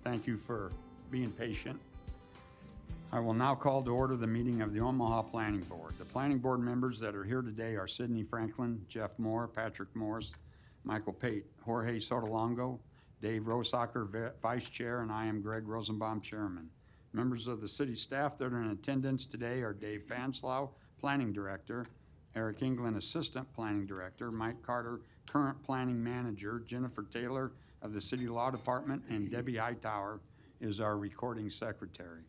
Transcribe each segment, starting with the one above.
Thank you for being patient. I will now call to order the meeting of the Omaha Planning Board. The Planning Board members that are here today are Sidney Franklin, Jeff Moore, Patrick Morris, Michael Pate, Jorge Sotolongo, Dave Rosacker, Vice Chair, and I am Greg Rosenbaum, Chairman. Members of the city staff that are in attendance today are Dave Fanslau, Planning Director, Eric England, Assistant Planning Director, Mike Carter, Current Planning Manager, Jennifer Taylor of the City Law Department, and Debbie Hightower is our Recording Secretary.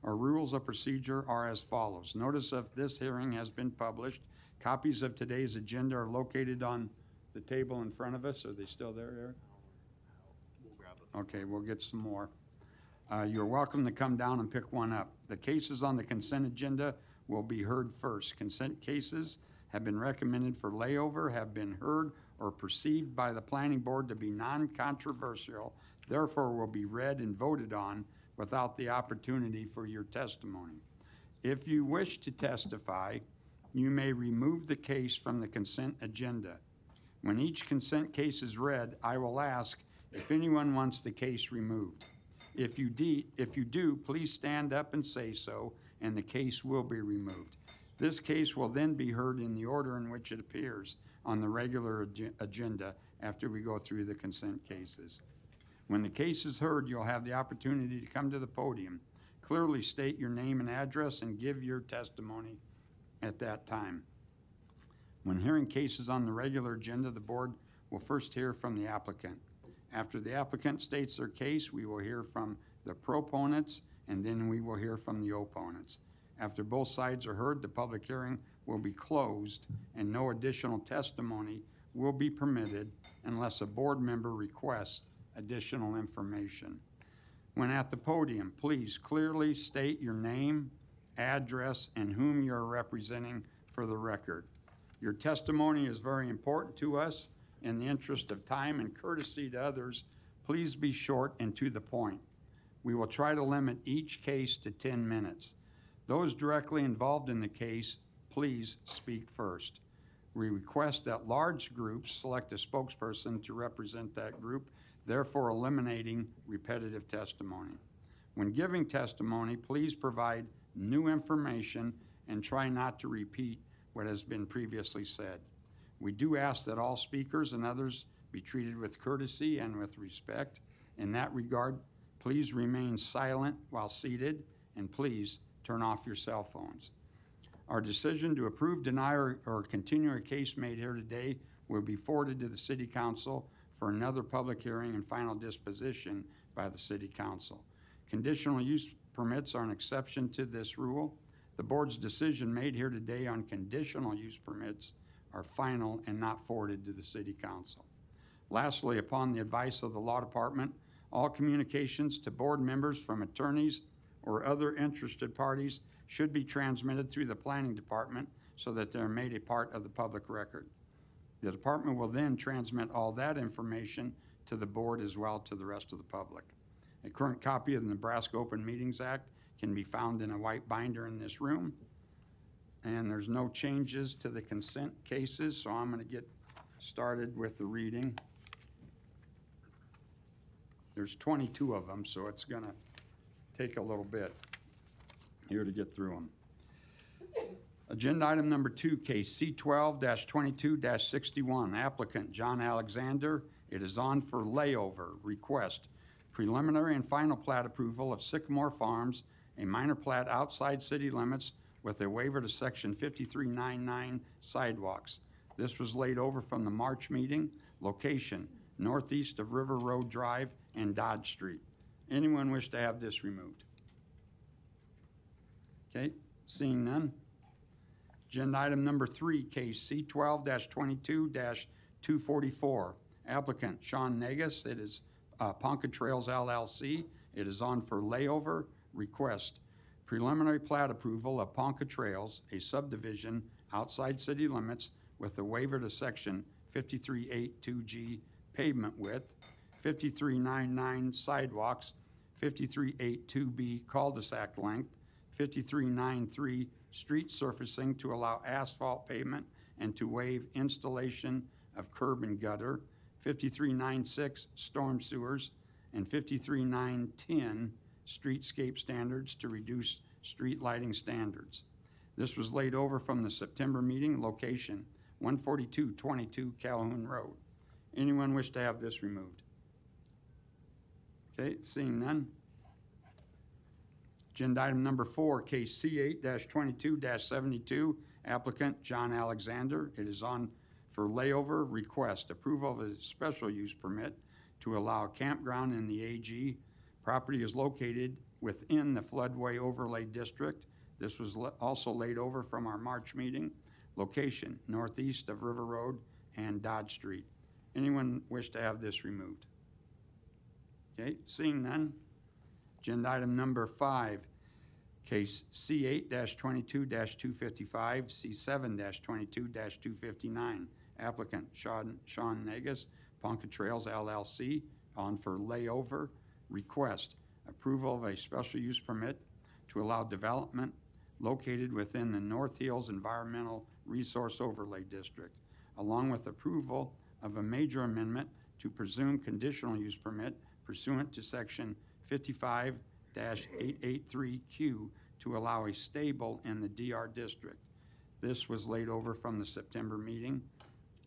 Our rules of procedure are as follows. Notice of this hearing has been published. Copies of today's agenda are located on the table in front of us. Are they still there, Eric? We'll grab it. Okay, we'll get some more. You're welcome to come down and pick one up. The cases on the consent agenda will be heard first. Consent cases have been recommended for layover, have been heard or perceived by the Planning Board to be non-controversial, therefore will be read and voted on without the opportunity for your testimony. If you wish to testify, you may remove the case from the consent agenda. When each consent case is read, I will ask if anyone wants the case removed. If you do, please stand up and say so, and the case will be removed. This case will then be heard in the order in which it appears on the regular agenda after we go through the consent cases. When the case is heard, you'll have the opportunity to come to the podium. Clearly state your name and address and give your testimony at that time. When hearing cases on the regular agenda, the board will first hear from the applicant. After the applicant states their case, we will hear from the proponents, and then we will hear from the opponents. After both sides are heard, the public hearing will be closed and no additional testimony will be permitted unless a board member requests additional information. When at the podium, please clearly state your name, address, and whom you're representing for the record. Your testimony is very important to us. In the interest of time and courtesy to others, please be short and to the point. We will try to limit each case to 10 minutes. Those directly involved in the case, please speak first. We request that large groups select a spokesperson to represent that group, therefore eliminating repetitive testimony. When giving testimony, please provide new information and try not to repeat what has been previously said. We do ask that all speakers and others be treated with courtesy and with respect. In that regard, please remain silent while seated, and please turn off your cell phones. Our decision to approve, deny, or continue a case made here today will be forwarded to the City Council for another public hearing and final disposition by the City Council. Conditional use permits are an exception to this rule. The board's decision made here today on conditional use permits are final and not forwarded to the City Council. Lastly, upon the advice of the Law Department, all communications to board members from attorneys or other interested parties should be transmitted through the Planning Department so that they're made a part of the public record. The department will then transmit all that information to the board as well to the rest of the public. A current copy of the Nebraska Open Meetings Act can be found in a white binder in this room. And there's no changes to the consent cases, so I'm going to get started with the reading. There's 22 of them, so it's going to take a little bit here to get through them. Agenda item number 2, case C12-22-61, applicant John Alexander. It is on for layover. Request preliminary and final plat approval of Sycamore Farms, a minor plat outside city limits with a waiver to section 5399 sidewalks. This was laid over from the March meeting. Location, northeast of River Road Drive and Dodge Street. Anyone wish to have this removed? Okay, seeing none. Agenda item number 3, case C12-22-244. Applicant Sean Negus. It is Ponca Trails LLC. It is on for layover. Request preliminary plat approval of Ponca Trails, a subdivision outside city limits with a waiver to section 5382G pavement width, 5399 sidewalks, 5382B cul-de-sac length, 5393 street surfacing to allow asphalt pavement and to waive installation of curb and gutter, 5396 storm sewers, and 53.910 streetscape standards to reduce street lighting standards. This was laid over from the September meeting, location 14222 Calhoun Road. Anyone wish to have this removed? Okay, seeing none. Agenda item number 4, case C8-22-72, applicant John Alexander. It is on for layover request, approval of a special use permit to allow a campground in the AG. Property is located within the floodway overlay district. This was also laid over from our March meeting. Location, northeast of River Road and Dodge Street. Anyone wish to have this removed? Okay, seeing none. Agenda item number 5, case C8-22-255, C7-22-259. Applicant Sean Negus, Ponca Trails LLC, on for layover request. Approval of a special use permit to allow development located within the North Hills Environmental Resource Overlay District, along with approval of a major amendment to presumed conditional use permit pursuant to section 55-883Q to allow a stable in the DR district. This was laid over from the September meeting.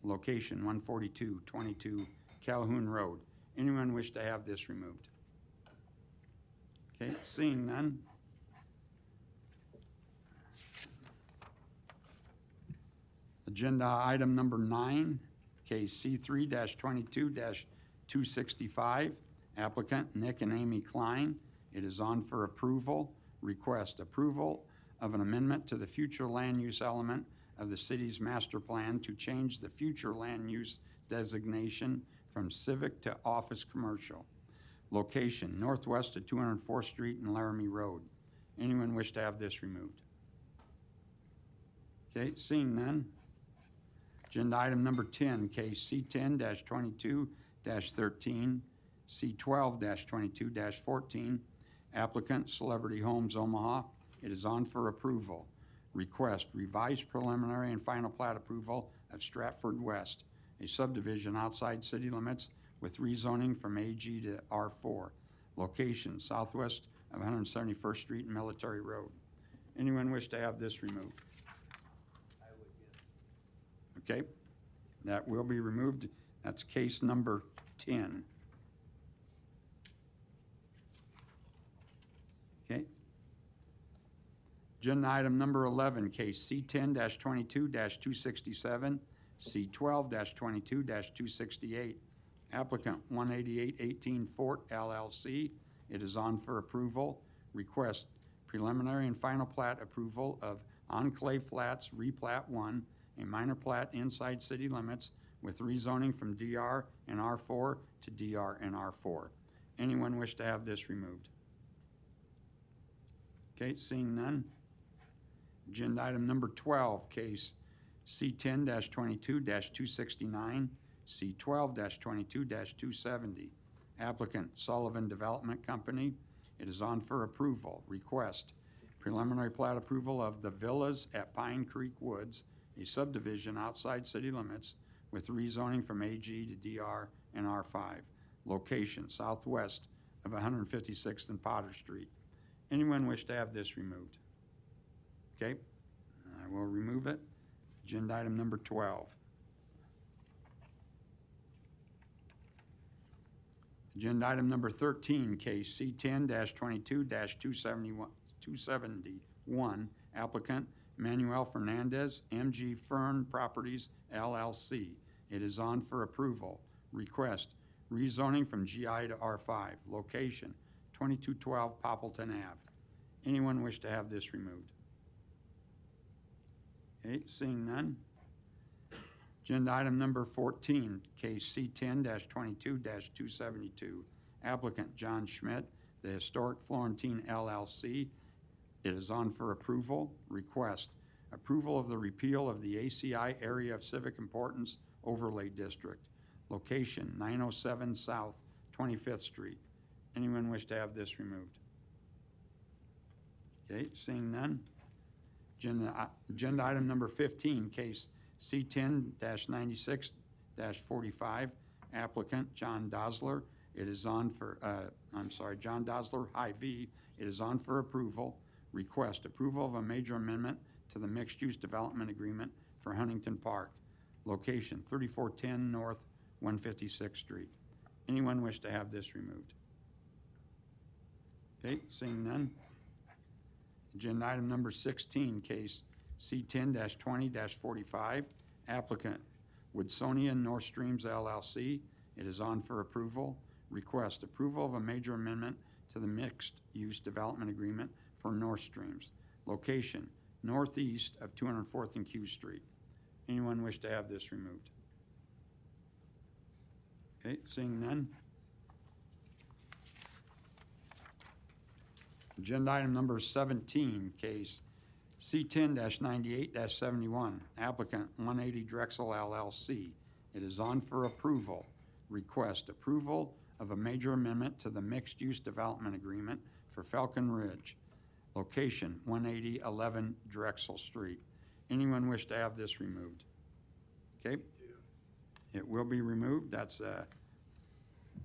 Location 14222 Calhoun Road. Anyone wish to have this removed? Okay, seeing none. Agenda item number 9, case C3-22-265, applicant Nick and Amy Klein. It is on for approval. Request approval of an amendment to the future land use element of the city's master plan to change the future land use designation from civic to office commercial. Location, northwest of 204th Street and Laramie Road. Anyone wish to have this removed? Okay, seeing none. Agenda item number 10, case C10-22-13, C12-22-14, applicant Celebrity Homes Omaha. It is on for approval. Request revised preliminary and final plat approval of Stratford West, a subdivision outside city limits with rezoning from AG to R4. Location southwest of 171st Street and Military Road. Anyone wish to have this removed? I would, yes. Okay, that will be removed. That's case number 10. Okay. Agenda item number 11, case C10-22-267, C12-22-268. Applicant 18818 Fort LLC. It is on for approval. Request preliminary and final plat approval of Enclave Flats Replat 1, a minor plat inside city limits with rezoning from DR and R4 to DR and R4. Anyone wish to have this removed? Okay, seeing none. Agenda item number 12, case C10-22-269, C12-22-270. Applicant Sullivan Development Company. It is on for approval. Request preliminary plat approval of the Villas at Pine Creek Woods, a subdivision outside city limits with rezoning from AG to DR and R5. Location southwest of 156th and Potter Street. Anyone wish to have this removed? Okay, I will remove it. Agenda item number 12. Agenda item number 13, case C10-22-271, applicant Manuel Fernandez, MG Fern Properties, LLC. It is on for approval. Request rezoning from GI to R5. Location 2212 Poppleton Ave. Anyone wish to have this removed? Okay, seeing none. Agenda item number 14, case C10-22-272. Applicant John Schmidt, the Historic Florentine LLC. It is on for approval. Request approval of the repeal of the ACI Area of Civic Importance Overlay District. Location 907 South 25th Street. Anyone wish to have this removed? Okay, seeing none. Agenda item number 15, case C10-96-45, applicant John Dosler, It is on for, John Dosler, High V. It is on for approval. Request approval of a major amendment to the mixed-use development agreement for Huntington Park. Location 3410 North 156th Street. Anyone wish to have this removed? Okay, seeing none. Agenda item number 16, case C10-20-45. Applicant Woodsonia North Streams LLC. It is on for approval. Request approval of a major amendment to the mixed-use development agreement for North Streams. Location northeast of 204th and Q Street. Anyone wish to have this removed? Okay, seeing none. Agenda item number 17, case C10-98-71. Applicant 180 Drexel LLC. It is on for approval. Request approval of a major amendment to the mixed-use development agreement for Falcon Ridge. Location 18011 Drexel Street. Anyone wish to have this removed? Okay. It will be removed. That's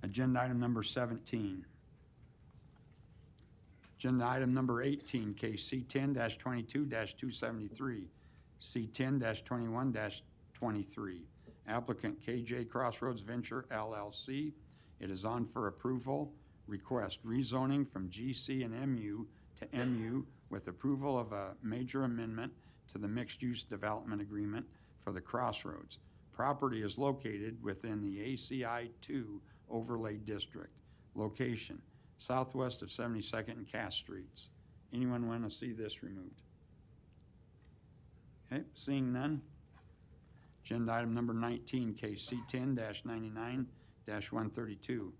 agenda item number 17. Agenda item number 18, case C10-22-273, C10-21-23. Applicant KJ Crossroads Venture LLC. It is on for approval. Request rezoning from GC and MU to MU with approval of a major amendment to the mixed-use development agreement for the Crossroads. Property is located within the ACI 2 overlay district. Location southwest of 72nd and Cass Streets. Anyone want to see this removed? Okay, seeing none. Agenda item number 19, case C10-99-132.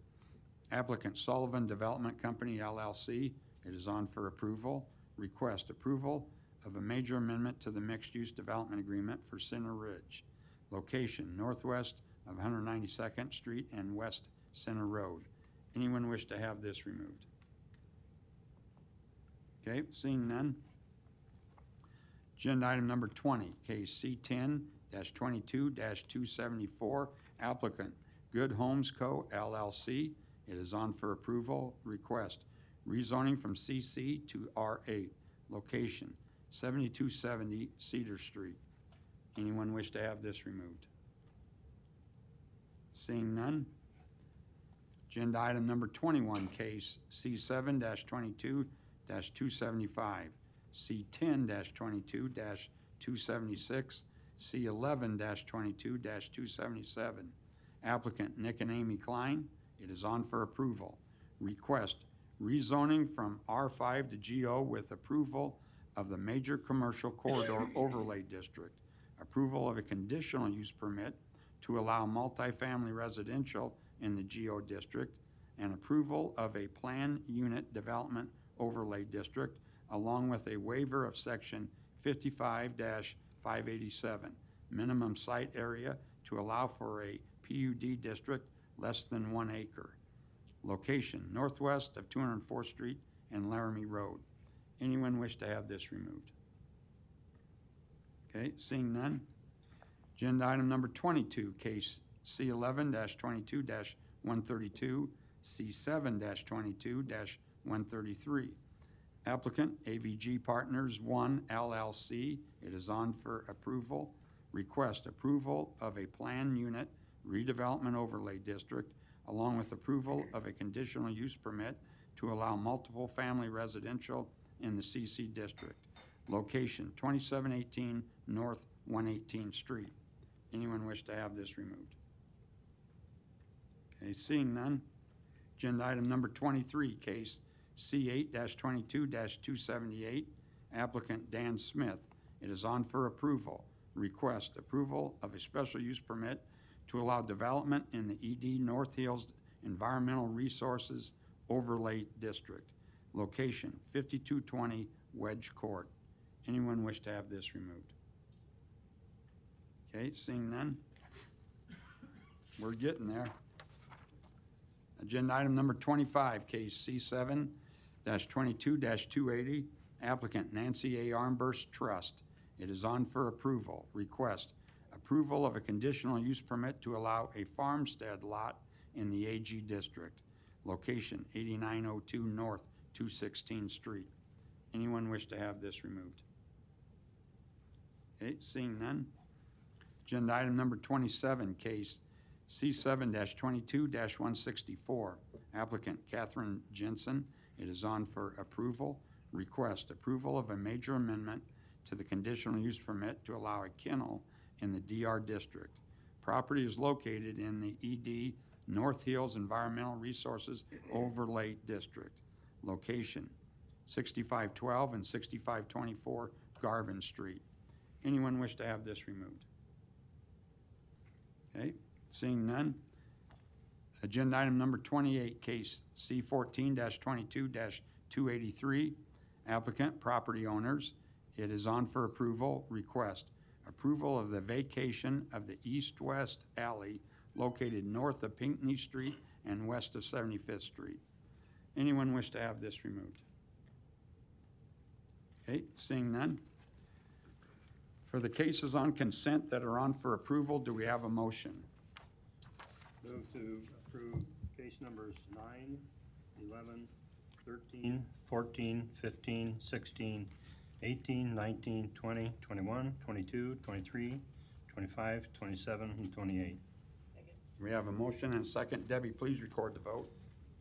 Applicant Sullivan Development Company LLC. It is on for approval. Request approval of a major amendment to the mixed-use development agreement for Center Ridge. Location northwest of 192nd Street and West Center Road. Anyone wish to have this removed? Okay, seeing none. Agenda item number 20, case C10-22-274. Applicant Good Homes Co. LLC. It is on for approval. Request rezoning from CC to R8. Location 7270 Cedar Street. Anyone wish to have this removed? Seeing none. Agenda item number 21, case C7-22-275, C10-22-276, C11-22-277. Applicant Nick and Amy Klein. It is on for approval. Request rezoning from R5 to GO with approval of the Major Commercial Corridor Overlay District. Approval of a conditional use permit to allow multifamily residential in the GO district, and approval of a plan unit development overlay district, along with a waiver of section 55-587, minimum site area to allow for a PUD district less than 1 acre. Location northwest of 204th Street and Laramie Road. Anyone wish to have this removed? Okay, seeing none. Agenda item number 22, case C11-22-132, C7-22-133. Applicant AVG Partners 1 LLC. It is on for approval. Request approval of a plan unit redevelopment overlay district, along with approval of a conditional use permit to allow multiple family residential in the CC district. Location 2718 North 118th Street. Anyone wish to have this removed? Okay, seeing none. Agenda item number 23, case C8-22-278. Applicant Dan Smith. It is on for approval. Request approval of a special use permit to allow development in the ED North Hills Environmental Resources Overlay District. Location 5220 Wedge Court. Anyone wish to have this removed? Okay, seeing none. We're getting there. Agenda item number 25, case C7-22-280. Applicant Nancy A. Armburst Trust. It is on for approval. Request approval of a conditional use permit to allow a farmstead lot in the AG District. Location 8902 North 216th Street. Anyone wish to have this removed? Okay, seeing none. Agenda item number 27, case C7-22-164. Applicant Catherine Jensen. It is on for approval. Request approval of a major amendment to the conditional use permit to allow a kennel in the DR District. Property is located in the ED North Hills Environmental Resources Overlay District. Location 6512 and 6524 Garvin Street. Anyone wish to have this removed? Okay, seeing none. Agenda item number 28, case C14-22-283. Applicant, property owners. It is on for approval. Request approval of the vacation of the east-west alley located north of Pinckney Street and west of 75th Street. Anyone wish to have this removed? Okay, seeing none. For the cases on consent that are on for approval, do we have a motion? Move to approve case numbers 9, 11, 13, 14, 15, 16, 18, 19, 20, 21, 22, 23, 25, 27, and 28. We have a motion and a second. Debbie, please record the vote.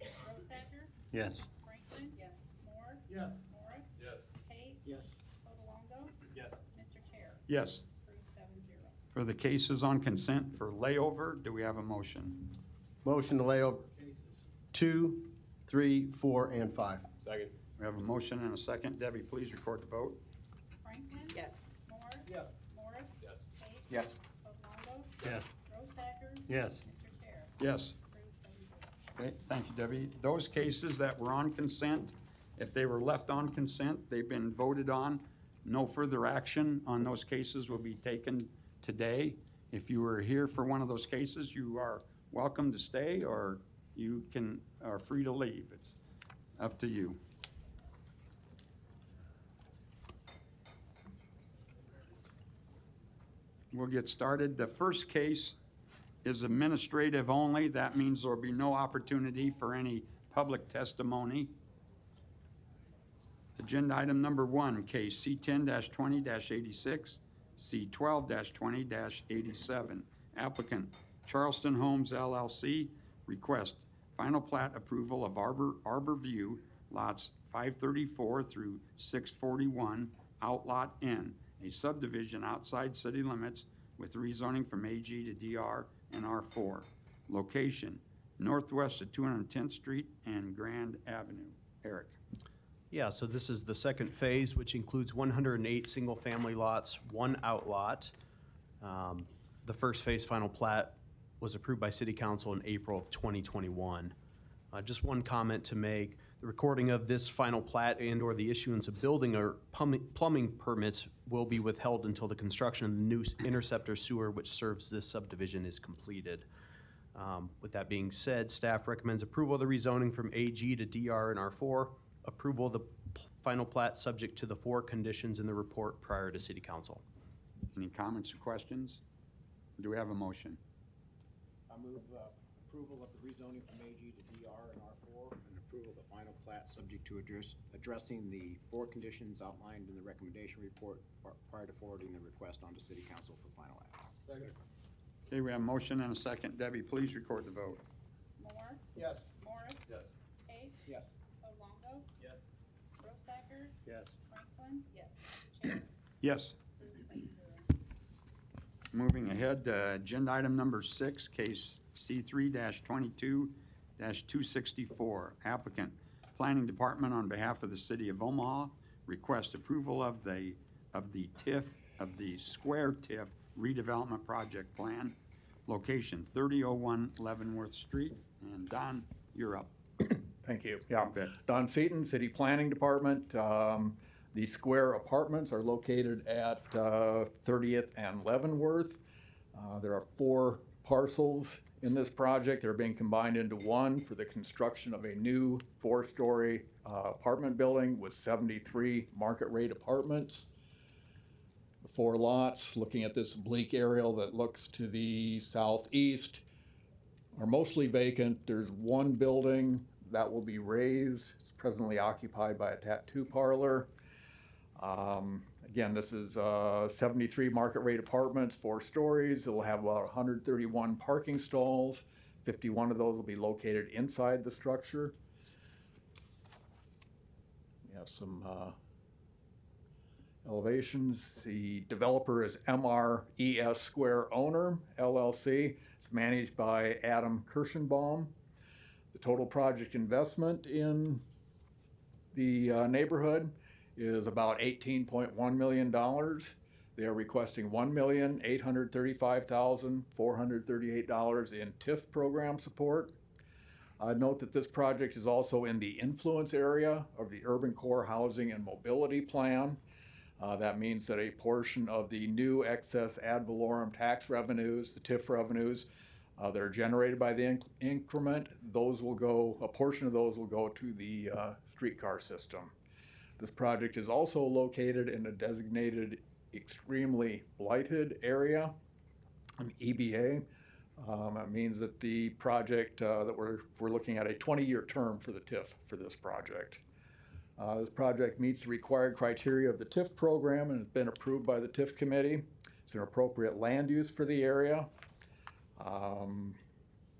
Rosacker? Yes. Franklin? Yes. Moore? Yes. Morris? Yes. Pate? Yes. Sotolongo? Yes. Mr. Chair? Yes. Approved 7-0. For the cases on consent for layover, do we have a motion? Motion to lay over 2, 3, 4, and 5. Second. We have a motion and a second. Debbie, please record the vote. Franklin? Yes. Moore? Yes. Morris? Yes. Pate? Yes. Sotolongo? Yes. Rosacker? Yes. Mr. Chair? Yes. Approved 7-0. Okay, thank you, Debbie. Those cases that were on consent, if they were left on consent, they've been voted on. No further action on those cases will be taken today. If you were here for one of those cases, you are welcome to stay, or you are free to leave. It's up to you. We'll get started. The first case is administrative only. That means there will be no opportunity for any public testimony. Agenda item number 1, case C10-20-86, C12-20-87. Applicant Charleston Homes LLC. Request final plat approval of Arbor View lots 534 through 641, Outlot N, a subdivision outside city limits with rezoning from AG to DR and R4. Location northwest of 210th Street and Grand Avenue. Eric. Yeah, so this is the second phase, which includes 108 single-family lots, 1 outlot. The first phase final plat was approved by City Council in April of 2021. Just one comment to make. The recording of this final plat and/or the issuance of building or plumbing permits will be withheld until the construction of the new interceptor sewer, which serves this subdivision, is completed. With that being said, staff recommends approval of the rezoning from AG to DR and R4, approval of the final plat subject to the 4 conditions in the report prior to City Council. Any comments or questions? Do we have a motion? I move approval of the rezoning from AG to DR and R4 and approval of the final plat subject to addressing the 4 conditions outlined in the recommendation report prior to forwarding the request onto City Council for final action. Second. Okay, we have a motion and a second. Debbie, please record the vote. Moore? Yes. Morris? Yes. Pate? Yes. Sotolongo? Yes. Rosacker? Yes. Franklin? Yes. Mr. Chair? Yes. Approved 7-0. Moving ahead, agenda item number 6, case C3-22-264. Applicant, Planning Department on behalf of the City of Omaha, request approval of the Square TIF redevelopment project plan. Location 3001 Leavenworth Street. And Don, you're up. Thank you. Yeah, Bet. Don Seaton, City Planning Department. The Square apartments are located at 30th and Leavenworth. There are 4 parcels in this project. They're being combined into one for the construction of a new 4-story apartment building with 73 market rate apartments. The 4 lots, looking at this oblique aerial that looks to the southeast, are mostly vacant. There's one building that will be raised. It's presently occupied by a tattoo parlor. Again, this is 73 market rate apartments, 4 stories. It will have about 131 parking stalls. 51 of those will be located inside the structure. We have some elevations. The developer is MRES Square Owner, LLC. It's managed by Adam Kirschenbaum. The total project investment in the neighborhood is about $18.1 million. They are requesting $1,835,438 in TIF program support. Note that this project is also in the influence area of the Urban Core Housing and Mobility Plan. That means that a portion of the new excess ad valorem tax revenues, the TIF revenues that are generated by the increment, a portion of those will go to the streetcar system. This project is also located in a designated extremely blighted area, an EBA. That means that the project that we're looking at a 20-year term for the TIF for this project. This project meets the required criteria of the TIF program and has been approved by the TIF committee. It's an appropriate land use for the area,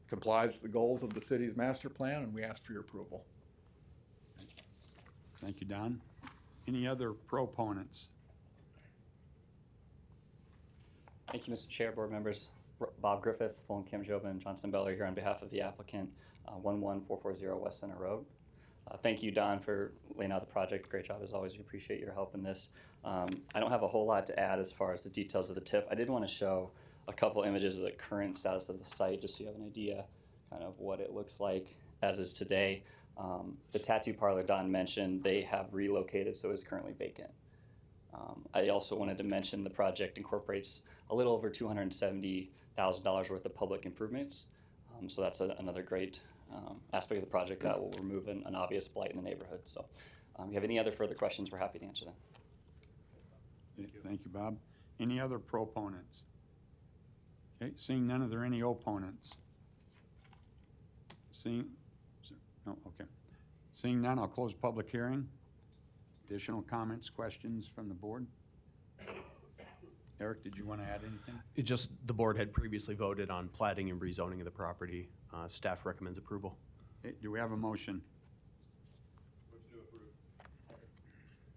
complies with the goals of the city's master plan, and we ask for your approval. Thank you, Don. Any other proponents? Thank you, Mr. Chair, board members. Bob Griffith, Sloan Kim Jobin, and Johnson Beller here on behalf of the applicant, 11440 West Center Road. Thank you, Don, for laying out the project. Great job as always. We appreciate your help in this. I don't have a whole lot to add as far as the details of the TIF. I did want to show a couple images of the current status of the site just so you have an idea kind of what it looks like as is today. The tattoo parlor Don mentioned, they have relocated, so it's currently vacant. I also wanted to mention the project incorporates a little over $270,000 worth of public improvements. So that's another great aspect of the project that will remove an obvious blight in the neighborhood. So if you have any other further questions, we're happy to answer them. Thank you, Bob. Any other proponents? Okay, seeing none, are there any opponents? No, okay. Seeing none, I'll close public hearing. Additional comments, questions from the board? Eric, did you want to add anything? The board had previously voted on platting and rezoning of the property. Staff recommends approval. Okay, do we have a motion? Motion to approve.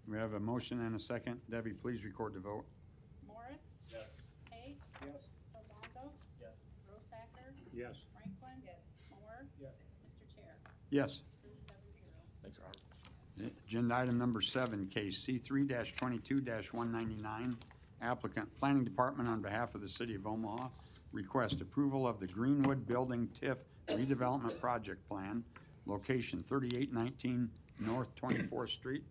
We have a motion and a second. Debbie, please record the vote. Morris? Yes. Hay? Yes. Solongo? Yes. Rosacker? Yes. Franklin? Yes. Moore? Yes. Mr. Chair? Yes. Approved 7-0. Thanks, Robert. Agenda item number 7, case C3-22-199. Applicant, Planning Department on behalf of the City of Omaha, request approval of the Greenwood Building TIF redevelopment project plan, location 3819 North 24th Street.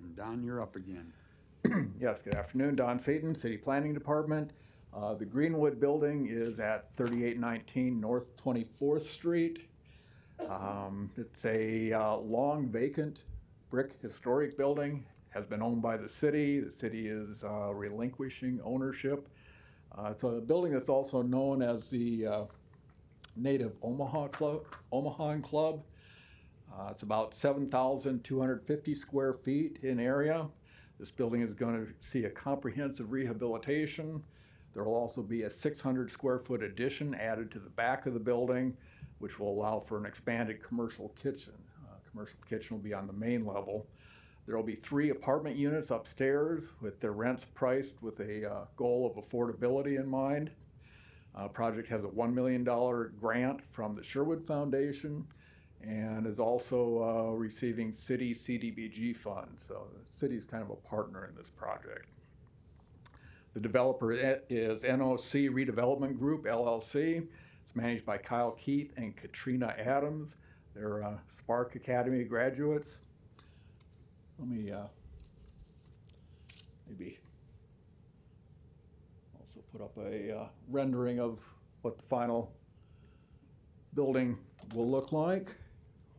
And Don, you're up again. Yes, good afternoon. Don Seaton, City Planning Department. The Greenwood Building is at 3819 North 24th Street. It's a long vacant brick historic building, has been owned by the city. The city is relinquishing ownership. It's a building that's also known as the Native Omaha Club. It's about 7,250 square feet in area. This building is going to see a comprehensive rehabilitation. There will also be a 600 square foot addition added to the back of the building, which will allow for an expanded commercial kitchen. Commercial kitchen will be on the main level. There will be 3 apartment units upstairs with their rents priced with a goal of affordability in mind. Project has a $1 million grant from the Sherwood Foundation and is also receiving city CDBG funds. So the city's kind of a partner in this project. The developer is NOC Redevelopment Group, LLC. It's managed by Kyle Keith and Katrina Adams. They're Spark Academy graduates. Let me maybe also put up a rendering of what the final building will look like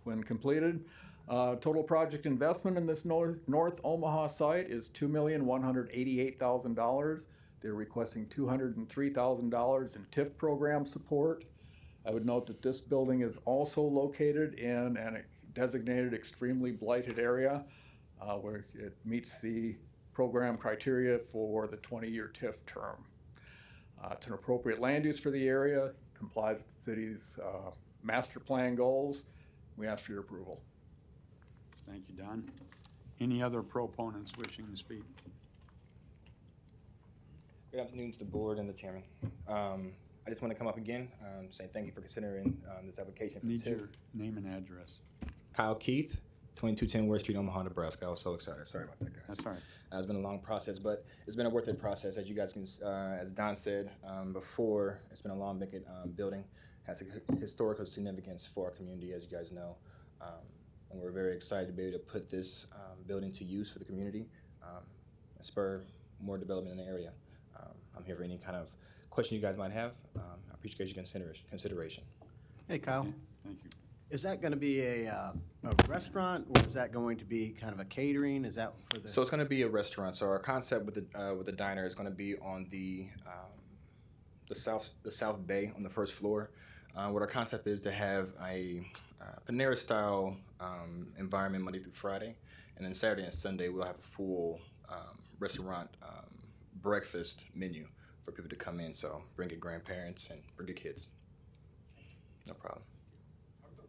when completed. Total project investment in this North Omaha site is $2,188,000. They're requesting $203,000 in TIF program support. I would note that this building is also located in a designated extremely blighted area where it meets the program criteria for the 20-year TIF term. It's an appropriate land use for the area, complies with the city's master plan goals. We ask for your approval. Thank you, Don. Any other proponents wishing to speak? Good afternoon to the board and the chairman. I just want to come up again, say thank you for considering this application for Need TIF. your name and address. Kyle Keith, 2210 West Street, Omaha, Nebraska. I was so excited. Sorry about that, guys. That's all right. It's been a long process, but it's been a worth it process. As you guys can, as Don said before, it's been a long vacant building. Has a historical significance for our community, as you guys know. And we're very excited to be able to put this building to use for the community and spur more development in the area. I'm here for any kind of question you guys might have. I appreciate your consideration. Hey, Kyle. Okay, thank you. Is that going to be a restaurant, or is that going to be kind of a catering? Is that for the? So it's going to be a restaurant. So our concept with the diner is going to be on the south bay on the first floor. What our concept is to have a Panera style environment Monday through Friday, and then Saturday and Sunday we'll have a full restaurant breakfast menu for people to come in. So bring your grandparents and bring your kids. No problem. How come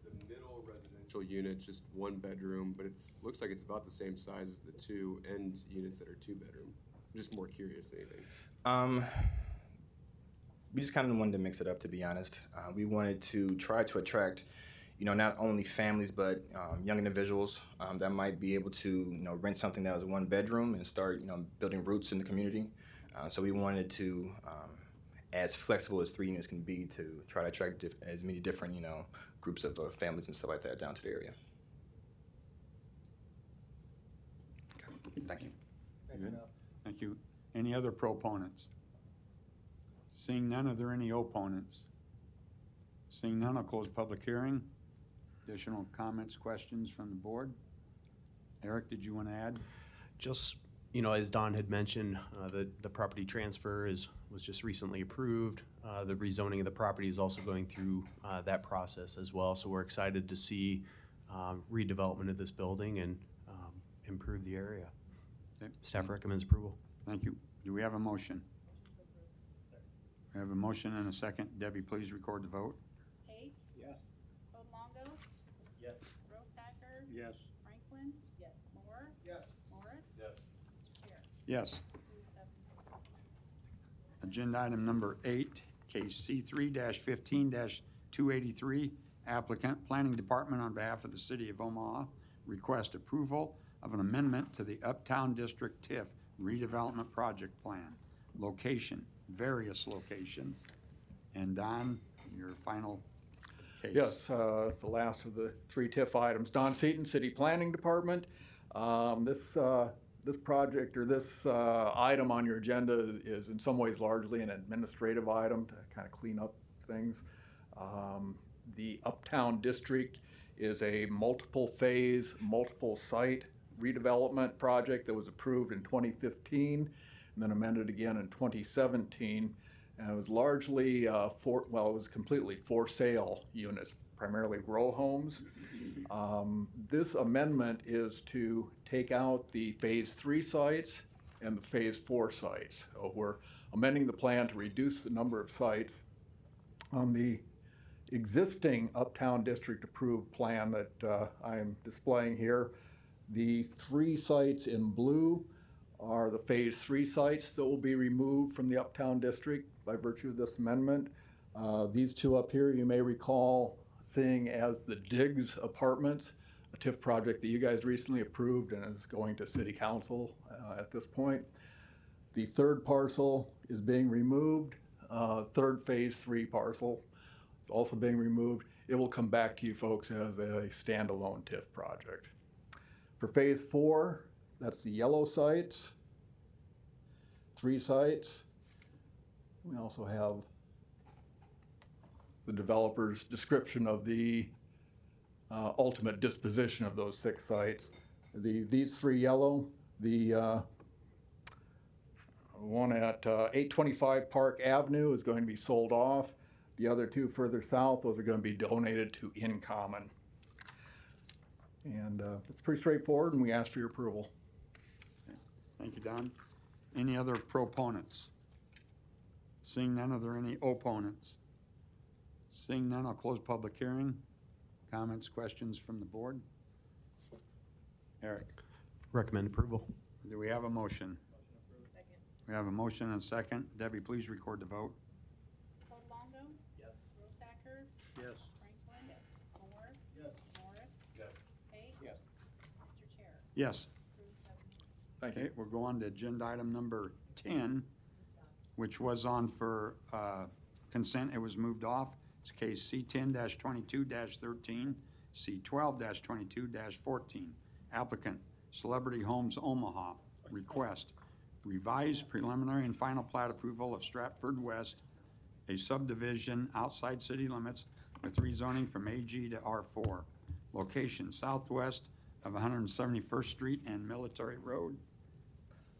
the middle residential unit, just one bedroom, but looks like it's about the same size as the two end units that are 2-bedroom? I'm just more curious than anything. We just kind of wanted to mix it up, to be honest. We wanted to try to attract, not only families, but young individuals that might be able to, rent something that was 1 bedroom and start, building roots in the community. So we wanted to, as flexible as 3 units can be, to try to attract as many different, groups of families and stuff like that down to the area. Okay. Thank you. Good. Thank you. Any other proponents? Seeing none, are there any opponents? Seeing none, I'll close public hearing. Additional comments, questions from the board? Eric, did you want to add? Just, as Don had mentioned, the property transfer was just recently approved. The rezoning of the property is also going through that process as well. So we're excited to see redevelopment of this building and improve the area. Okay. Staff recommends approval. Thank you. Do we have a motion? We have a motion and a second. Debbie, please record the vote. Pate, Yes. Solongo, Yes. Rosacker, Yes. Franklin. Yes. Moore. Yes. Morris. Yes. Mr. Chair. Yes. Approve 7. Agenda item number 8, case C3-15-283, applicant, Planning Department on behalf of the City of Omaha, request approval of an amendment to the Uptown District TIF redevelopment project plan. Location, various locations. And Don, your final case. Yes, the last of the 3 TIF items. Don Seaton, City Planning Department. This project or this item on your agenda is in some ways largely an administrative item to kind of clean up things. The Uptown District is a multiple phase, multiple site redevelopment project that was approved in 2015 and then amended again in 2017. And it was largely it was completely for sale units, primarily row homes. This amendment is to take out the phase 3 sites and the phase 4 sites. So we're amending the plan to reduce the number of sites. On the existing Uptown District approved plan that I'm displaying here, the 3 sites in blue are the phase 3 sites that will be removed from the Uptown District by virtue of this amendment. These 2 up here you may recall seeing as the Diggs Apartments, a TIF project that you guys recently approved and is going to City Council at this point. The 3rd parcel is being removed. 3rd phase 3 parcel is also being removed. It will come back to you folks as a standalone TIF project. For phase 4, that's the yellow sites, 3 sites. We also have the developer's description of the ultimate disposition of those 6 sites. These 3 yellow, the one at 825 Park Avenue is going to be sold off. The other two further south, those are gonna be donated to In Common. And it's pretty straightforward, and we ask for your approval. Thank you, Don. Any other proponents? Seeing none, are there any opponents? Seeing none, I'll close public hearing. Comments, questions from the board? Eric, Recommend approval. do we have a motion? We have a motion and a second. Debbie, please record the vote. Sotolongo? Yes. Rosacker? Yes. Franklin? Moore? Yes. Morris? Yes. Pate? Yes. Mr. Chair? Yes. Approved 7-0. Thank Okay, you. we'll go on to agenda item number 10, which was on for consent. It was moved off. It's case C10-22-13, C12-22-14. Applicant, Celebrity Homes Omaha. Request, revised preliminary and final plat approval of Stratford West, a subdivision outside city limits with rezoning from AG to R4. Location, southwest of 171st Street and Military Road.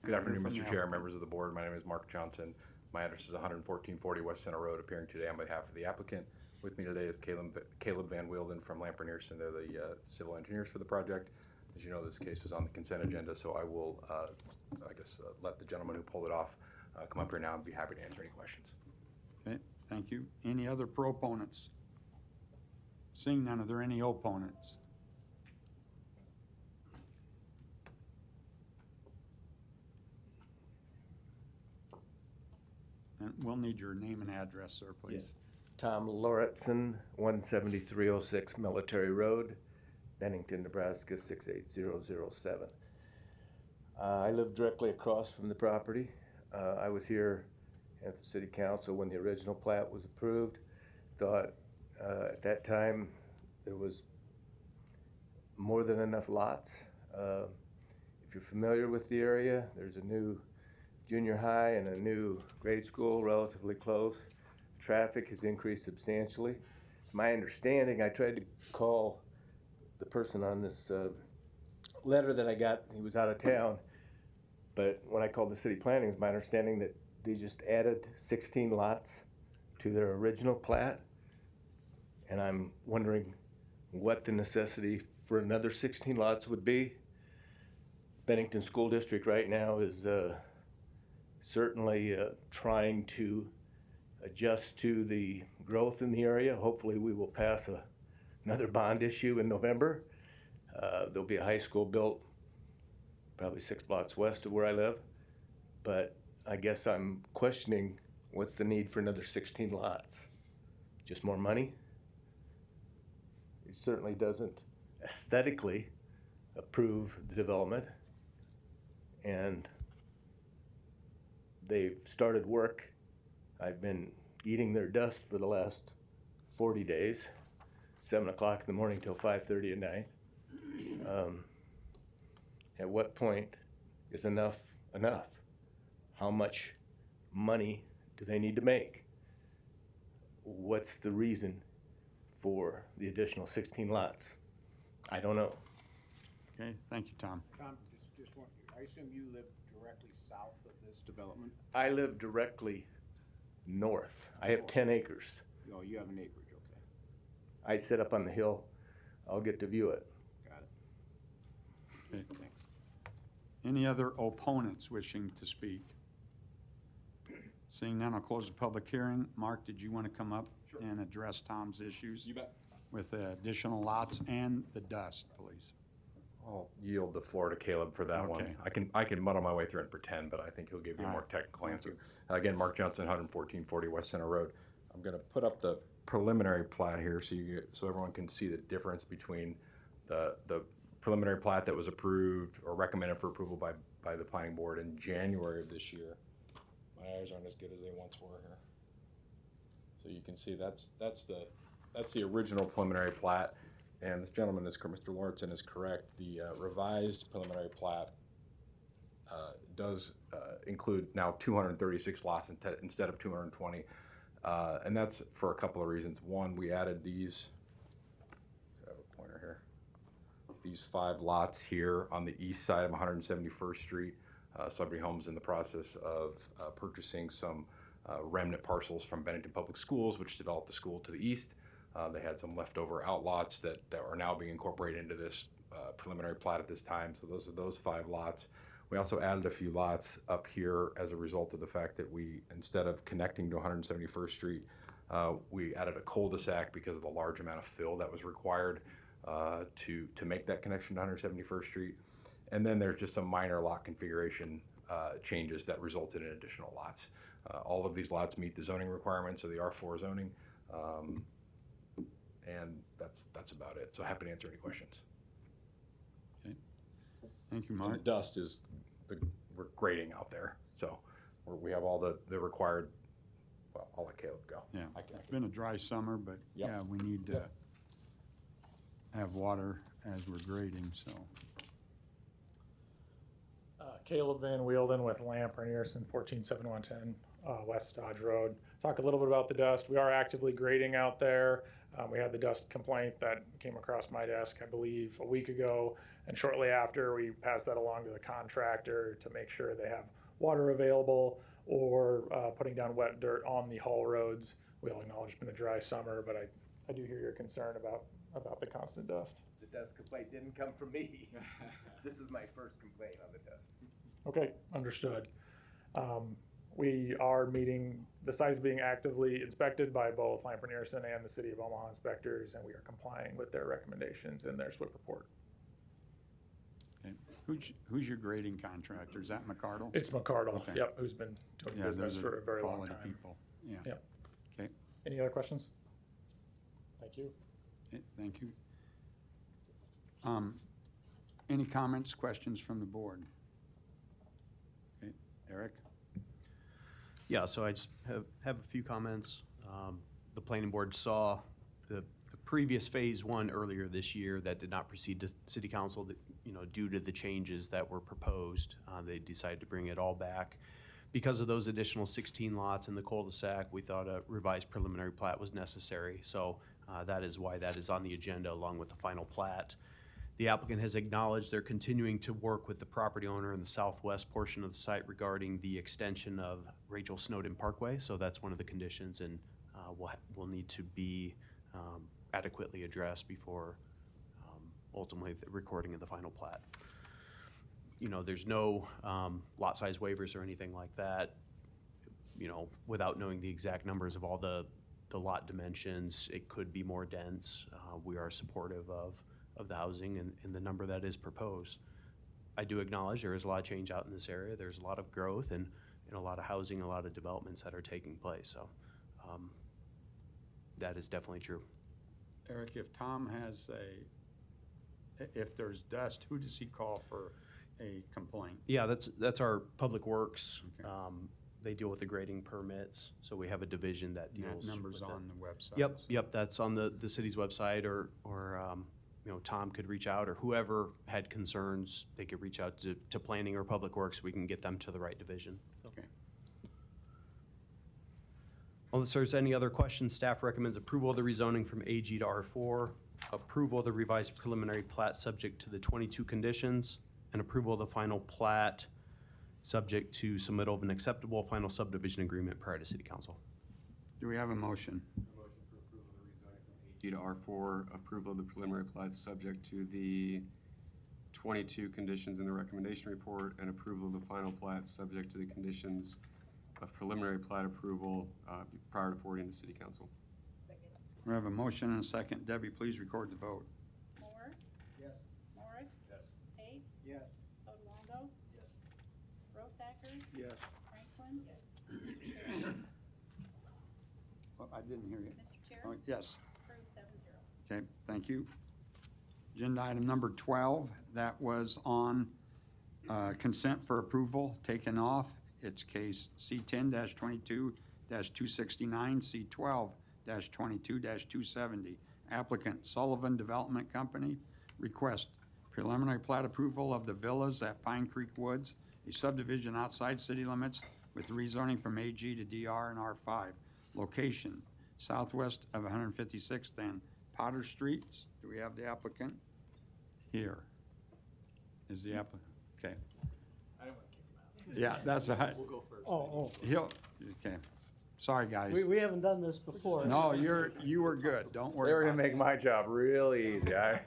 Good afternoon, From the Mr. Chair, applicant. members of the board. My name is Mark Johnson. My address is 11440 West Center Road, appearing today on behalf of the applicant. With me today is Caleb Van Wielden from Lamper Nearson. They're the civil engineers for the project. As you know, this case was on the consent agenda, so I will, let the gentleman who pulled it off come up here now and be happy to answer any questions. Okay, thank you. Any other proponents? Seeing none, are there any opponents? And we'll need your name and address, sir, please. Yes. Tom Lauritsen, 17306 Military Road, Bennington, Nebraska 68007. I live directly across from the property. I was here at the city council when the original plat was approved. Thought at that time there was more than enough lots. If you're familiar with the area, there's a new junior high and a new grade school relatively close. Traffic has increased substantially. It's my understanding, I tried to call the person on this letter that I got, he was out of town, but when I called the city planning, it's my understanding that they just added 16 lots to their original plat, and I'm wondering what the necessity for another 16 lots would be. Bennington School District right now is certainly trying to adjust to the growth in the area. Hopefully we will pass another bond issue in November. There'll be a high school built probably 6 blocks west of where I live, but I guess I'm questioning what's the need for another 16 lots? Just more money? It certainly doesn't aesthetically approve the development, and they've started work. I've been eating their dust for the last 40 days, 7 o'clock in the morning till 5:30 at night. At what point is enough enough? How much money do they need to make? What's the reason for the additional 16 lots? I don't know. Okay, thank you, Tom. Tom, just one, I assume you live directly south of this development? I live directly north. I have 10 acres. Oh, you have an acreage, okay. I sit up on the hill. I'll get to view it. Got it. Okay. Thanks. Any other opponents wishing to speak? Seeing none, I'll close the public hearing. Mark, did you want to come up and address Tom's issues? You bet. With the additional lots and the dust, please? I'll yield the floor to Caleb for that one. Okay. I can muddle my way through and pretend, but I think he'll give you a All more right. technical answer. Again, Mark Johnson, 11440 West Center Road. I'm going to put up the preliminary plat here so everyone can see the difference between the preliminary plat that was approved or recommended for approval by the planning board in January of this year. My eyes aren't as good as they once were here. So you can see that's the original preliminary plat. And this gentleman, Mr. Lauritsen, is correct. The revised preliminary plat does include now 236 lots instead of 220. And that's for a couple of reasons. One, we added these, I have a pointer here, these 5 lots here on the east side of 171st Street. Celebrity Homes in the process of purchasing some remnant parcels from Bennington Public Schools, which developed the school to the east. They had some leftover outlots that are now being incorporated into this preliminary plat at this time. So those are those 5 lots. We also added a few lots up here as a result of the fact that we, instead of connecting to 171st Street, we added a cul-de-sac because of the large amount of fill that was required to make that connection to 171st Street. And then there's just some minor lot configuration changes that resulted in additional lots. All of these lots meet the zoning requirements of the R4 zoning, and that's about it. So happy to answer any questions. Okay. Thank you, And Mark. the dust is, we're grading out there, so we have all the required, well, I'll let Caleb go. Yeah, it's been a dry summer, but Yep. yeah, we need to have water as we're grading, so. Caleb Van Wielden with Lamp Reniers and 147110 West Dodge Road. Talk a little bit about the dust. We are actively grading out there. We had the dust complaint that came across my desk, I believe, a week ago. And shortly after, we passed that along to the contractor to make sure they have water available or putting down wet dirt on the haul roads. We all acknowledge it's been a dry summer, but I do hear your concern about the constant dust. The dust complaint didn't come from me. This is my first complaint on the dust. Okay, understood. We are meeting, the site is being actively inspected by both Lamp Reniers and the City of Omaha inspectors, and we are complying with their recommendations in their SWIP report. Okay. Who's your grading contractor? Is that McCardle? It's McCardle, Okay. yep, who's been doing Yeah, business those for are a very long quality time. people. Yeah. Yep. Okay. Any other questions? Thank you. Okay, thank you. Any comments, questions from the board? Okay, Eric? Yeah, so I just have a few comments. The planning board saw the previous phase 1 earlier this year that did not proceed to city council, due to the changes that were proposed. They decided to bring it all back. Because of those additional 16 lots in the cul-de-sac, we thought a revised preliminary plat was necessary. So that is why that is on the agenda along with the final plat. The applicant has acknowledged they're continuing to work with the property owner in the southwest portion of the site regarding the extension of Rachel Snowden Parkway. So that's one of the conditions, and will need to be adequately addressed before ultimately the recording of the final plat. There's no lot size waivers or anything like that. Without knowing the exact numbers of all the lot dimensions, it could be more dense. We are supportive of the housing and the number that is proposed. I do acknowledge there is a lot of change out in this area. There's a lot of growth and a lot of housing, a lot of developments that are taking place. So that is definitely true. Eric, if Tom has if there's dust, who does he call for a complaint? Yeah, that's our Public Works. Okay. They deal with the grading permits, so we have a division that And deals that number's with that. on the website. Yep, that's on the city's website, or Tom could reach out, or whoever had concerns, they could reach out to planning or Public Works. We can get them to the right division. Okay. Unless there's any other questions, staff recommends approval of the rezoning from AG to R4, approval of the revised preliminary plat subject to the 22 conditions, and approval of the final plat subject to submittal of an acceptable final subdivision agreement prior to city council. Do we have a motion? Motion for approval of the rezoning from AG to R4, approval of the preliminary plat subject to the 22 conditions in the recommendation report, and approval of the final plat subject to the conditions of preliminary plat approval prior to forwarding to city council. We have a motion and a second. Debbie, please record the vote. Moore? Yes. Morris? Yes. Pate? Yes. Sotolongo? Yes. Rosacker? Yes. Franklin? Mr. Chair? Oh, I didn't hear you. Mr. Chair? Oh, yes. Approved 7-0. Okay, thank you. Agenda item number 12, that was on consent for approval, taken off. It's case C10-22-269, C12-22-270. Applicant Sullivan Development Company request preliminary plat approval of the villas at Pine Creek Woods, a subdivision outside city limits with rezoning from AG to DR and R5. Location, southwest of 156th and Potter Streets. Do we have the applicant? Here. Is the applicant? Okay. I don't want to kick him out. Yeah, that's all right. We'll go first. Oh, He'll, okay. Sorry, guys. We haven't done this before. No, you were good. Don't worry. They were gonna about make my job really easy. it.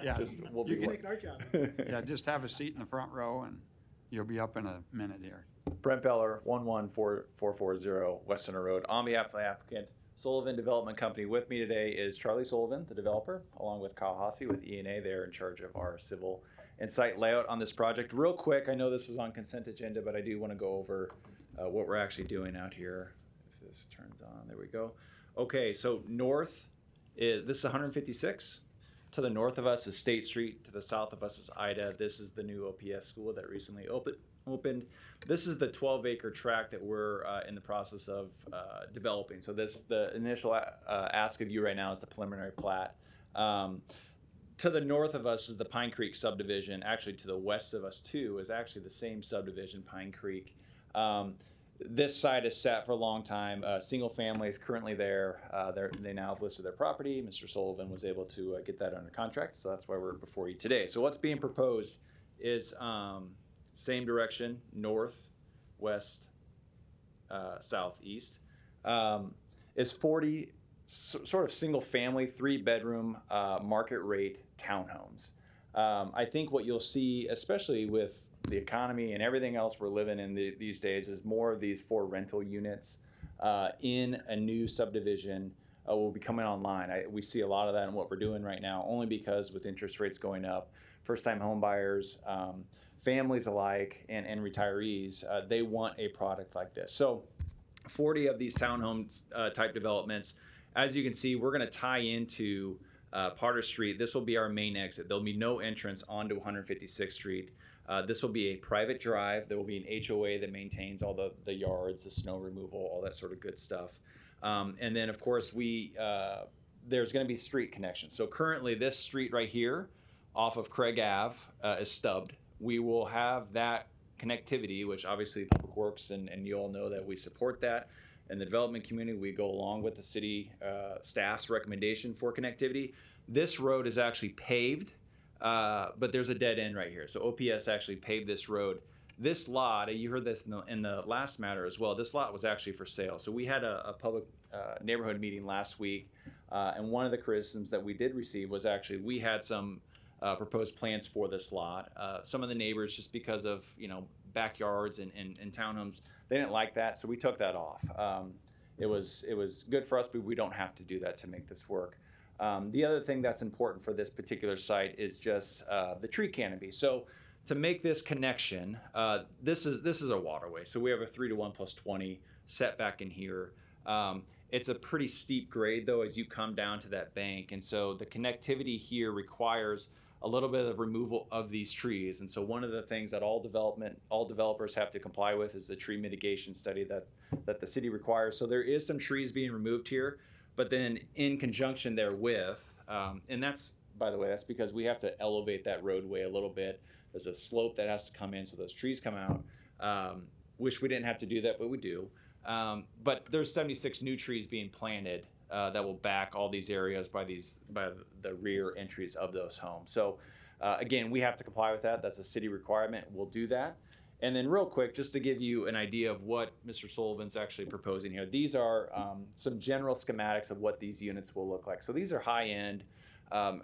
Yeah, We'll you be can wa- our job. yeah, just have a seat in the front row and you'll be up in a minute here. Brent Beller, 11440 West Center Road. On behalf of the applicant, Sullivan Development Company, with me today is Charlie Sullivan, the developer, along with Kyle Hasse with E&A. They're in charge of our civil and site layout on this project. Real quick, I know this was on consent agenda, but I do want to go over what we're actually doing out here. If this turns on, there we go. Okay, so north this is 156. To the north of us is State Street. To the south of us is Ida. This is the new OPS school that recently opened. This is the 12-acre tract that we're in the process of developing. So the initial ask of you right now is the preliminary plat. To the north of us is the Pine Creek subdivision. Actually, to the west of us too is actually the same subdivision, Pine Creek. This site is set for a long time. Single family is currently there. They now have listed their property. Mr. Sullivan was able to get that under contract, so that's why we're before you today. So what's being proposed is same direction, north, west, southeast, is 40 sort of single family, 3-bedroom, market rate townhomes. I think what you'll see, especially with the economy and everything else we're living in these days, is more of these for rental units in a new subdivision will be coming online. We see a lot of that in what we're doing right now, only because with interest rates going up, first-time home buyers, families alike, and retirees, they want a product like this. So 40 of these townhomes type developments. As you can see, we're going to tie into Potter Street. This will be our main exit. There'll be no entrance onto 156th Street. This will be a private drive. There will be an HOA that maintains all the yards, the snow removal, all that sort of good stuff. And then, of course, there's going to be street connections. So currently, this street right here off of Craig Ave is stubbed. We will have that connectivity, which obviously Public Works and you all know that we support that. In the development community, we go along with the city staff's recommendation for connectivity. This road is actually paved. But there's a dead end right here. So OPS actually paved this road. This lot, you heard this in the last matter as well, this lot was actually for sale. So we had a public neighborhood meeting last week, and one of the criticisms that we did receive was actually we had some proposed plans for this lot. Some of the neighbors, just because of backyards and townhomes, they didn't like that, so we took that off. It was good for us, but we don't have to do that to make this work. The other thing that's important for this particular site is just the tree canopy. So to make this connection, this is a waterway. So we have a 3:1+20 setback in here. It's a pretty steep grade though as you come down to that bank, and so the connectivity here requires a little bit of removal of these trees. And so one of the things that all developers have to comply with is the tree mitigation study that the city requires. So there is some trees being removed here. But then in conjunction therewith, and that's, by the way, that's because we have to elevate that roadway a little bit. There's a slope that has to come in so those trees come out. Wish we didn't have to do that, but we do. But there's 76 new trees being planted that will back all these areas by the rear entries of those homes. So again, we have to comply with that. That's a city requirement. We'll do that. And then real quick, just to give you an idea of what Mr. Sullivan's actually proposing here, these are some general schematics of what these units will look like. So these are high-end,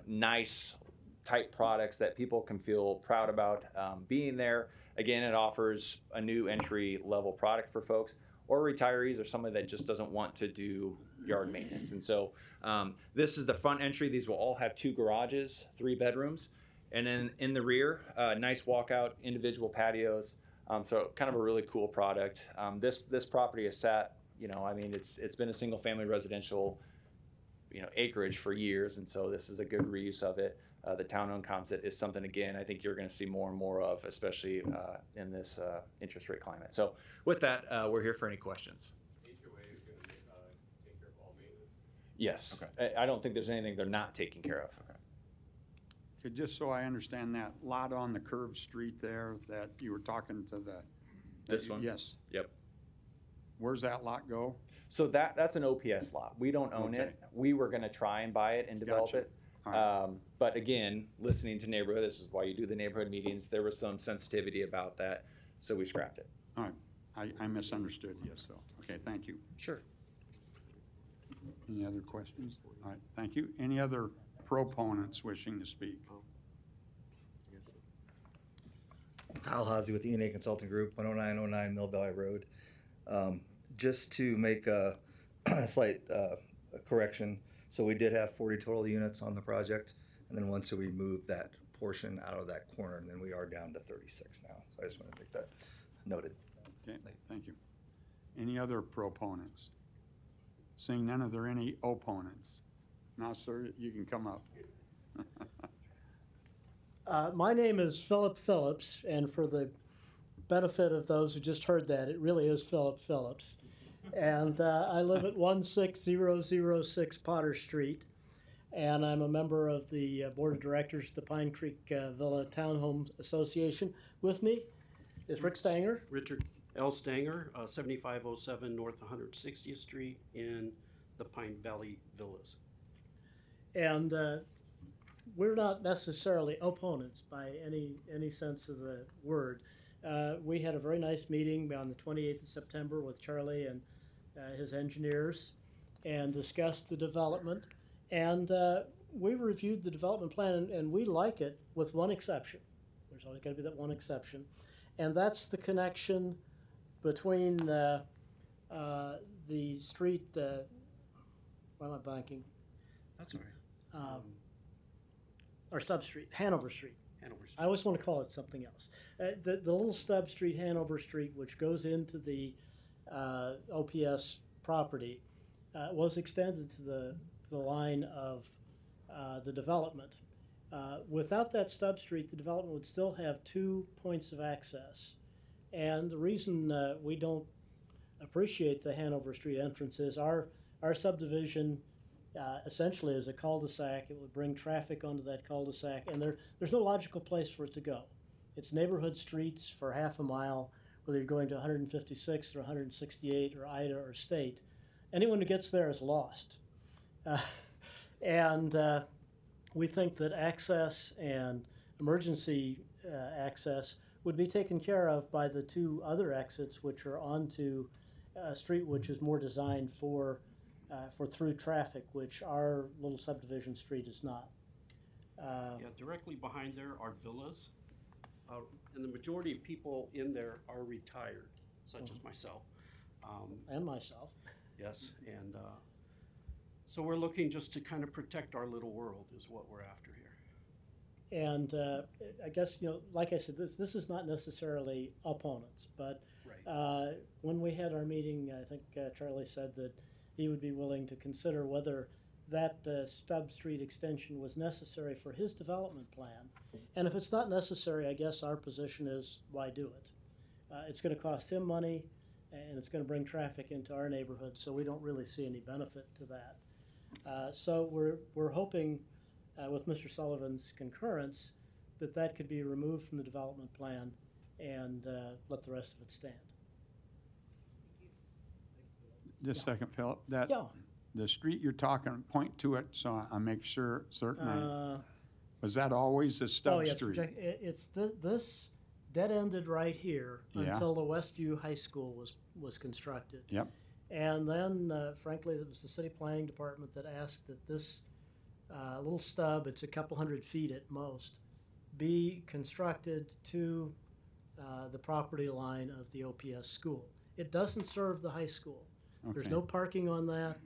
nice type products that people can feel proud about being there. Again, it offers a new entry-level product for folks or retirees or somebody that just doesn't want to do yard maintenance. And so this is the front entry. These will all have 2 garages, 3 bedrooms. And then in the rear, nice walkout, individual patios. So kind of a really cool product. This property is sat, it's been a single family residential, acreage for years. And so this is a good reuse of it. The town-owned concept is something, again, I think you're going to see more and more of, especially in this interest rate climate. So with that, we're here for any questions. HOA is going to take care of all maintenance? Yes. Okay. I don't think there's anything they're not taking care of. Okay. Okay, just so I understand that lot on the curved street there that you were talking to This one? Yes. Yep. Where's that lot go? So that's an OPS lot. We don't own it. We were going to try and buy it and develop it. All right. But again, listening to neighborhood, this is why you do the neighborhood meetings. There was some sensitivity about that, so we scrapped it. All right. I misunderstood you, so, okay. Okay, thank you. Sure. Any other questions? All right, thank you. Any other proponents wishing to speak? Kyle Hazy with ENA Consulting Group, 10909 Mill Valley Road. Just to make a slight correction, so we did have 40 total units on the project, and then once we moved that portion out of that corner, and then we are down to 36 now. So I just want to make that noted. Okay, thank you. Any other proponents? Seeing none, are there any opponents? Now, sir, you can come up. My name is Philip Phillips, and for the benefit of those who just heard that, it really is Philip Phillips. And I live at 16006 Potter Street, and I'm a member of the Board of Directors of the Pine Creek Villa Townhome Association. With me is Rick Stanger. Richard L. Stanger, 7507 North 160th Street in the Pine Valley Villas. And we're not necessarily opponents by any sense of the word. We had a very nice meeting on the 28th of September with Charlie and his engineers and discussed the development. And we reviewed the development plan, and we like it with one exception. There's always got to be that one exception. And that's the connection between the street, why am I blanking? That's all right. Or Stub Street, Hanover Street. Hanover Street. I always want to call it something else. The little Stub Street, Hanover Street, which goes into the OPS property, was extended to the line of the development. Without that Stub Street, the development would still have 2 points of access. And the reason we don't appreciate the Hanover Street entrance is our subdivision essentially is a cul-de-sac. It would bring traffic onto that cul-de-sac, and there's no logical place for it to go. It's neighborhood streets for half a mile, whether you're going to 156th or 168 or Ida or State. Anyone who gets there is lost. And we think that access and emergency access would be taken care of by the 2 other exits, which are onto a street which is more designed for through traffic, which our little subdivision street is not. Yeah, directly behind there are villas, and the majority of people in there are retired, such as myself. And myself. Yes, and so we're looking just to kind of protect our little world is what we're after here. And I guess, like I said, this is not necessarily opponents, but Right. When we had our meeting, I think Charlie said that he would be willing to consider whether that Stubb Street extension was necessary for his development plan. And if it's not necessary, I guess our position is, why do it? It's going to cost him money, and it's going to bring traffic into our neighborhood, so we don't really see any benefit to that. So we're hoping, with Mr. Sullivan's concurrence, that could be removed from the development plan and let the rest of it stand. Just a second, Philip. Yeah. The street you're talking, point to it so I make sure certain. Was that always a Stub Street? It's this dead-ended right here until the Westview High School was constructed. Yep. And then, frankly, it was the city planning department that asked that this little stub, it's a couple hundred feet at most, be constructed to the property line of the OPS school. It doesn't serve the high school. Okay. There's no parking on that.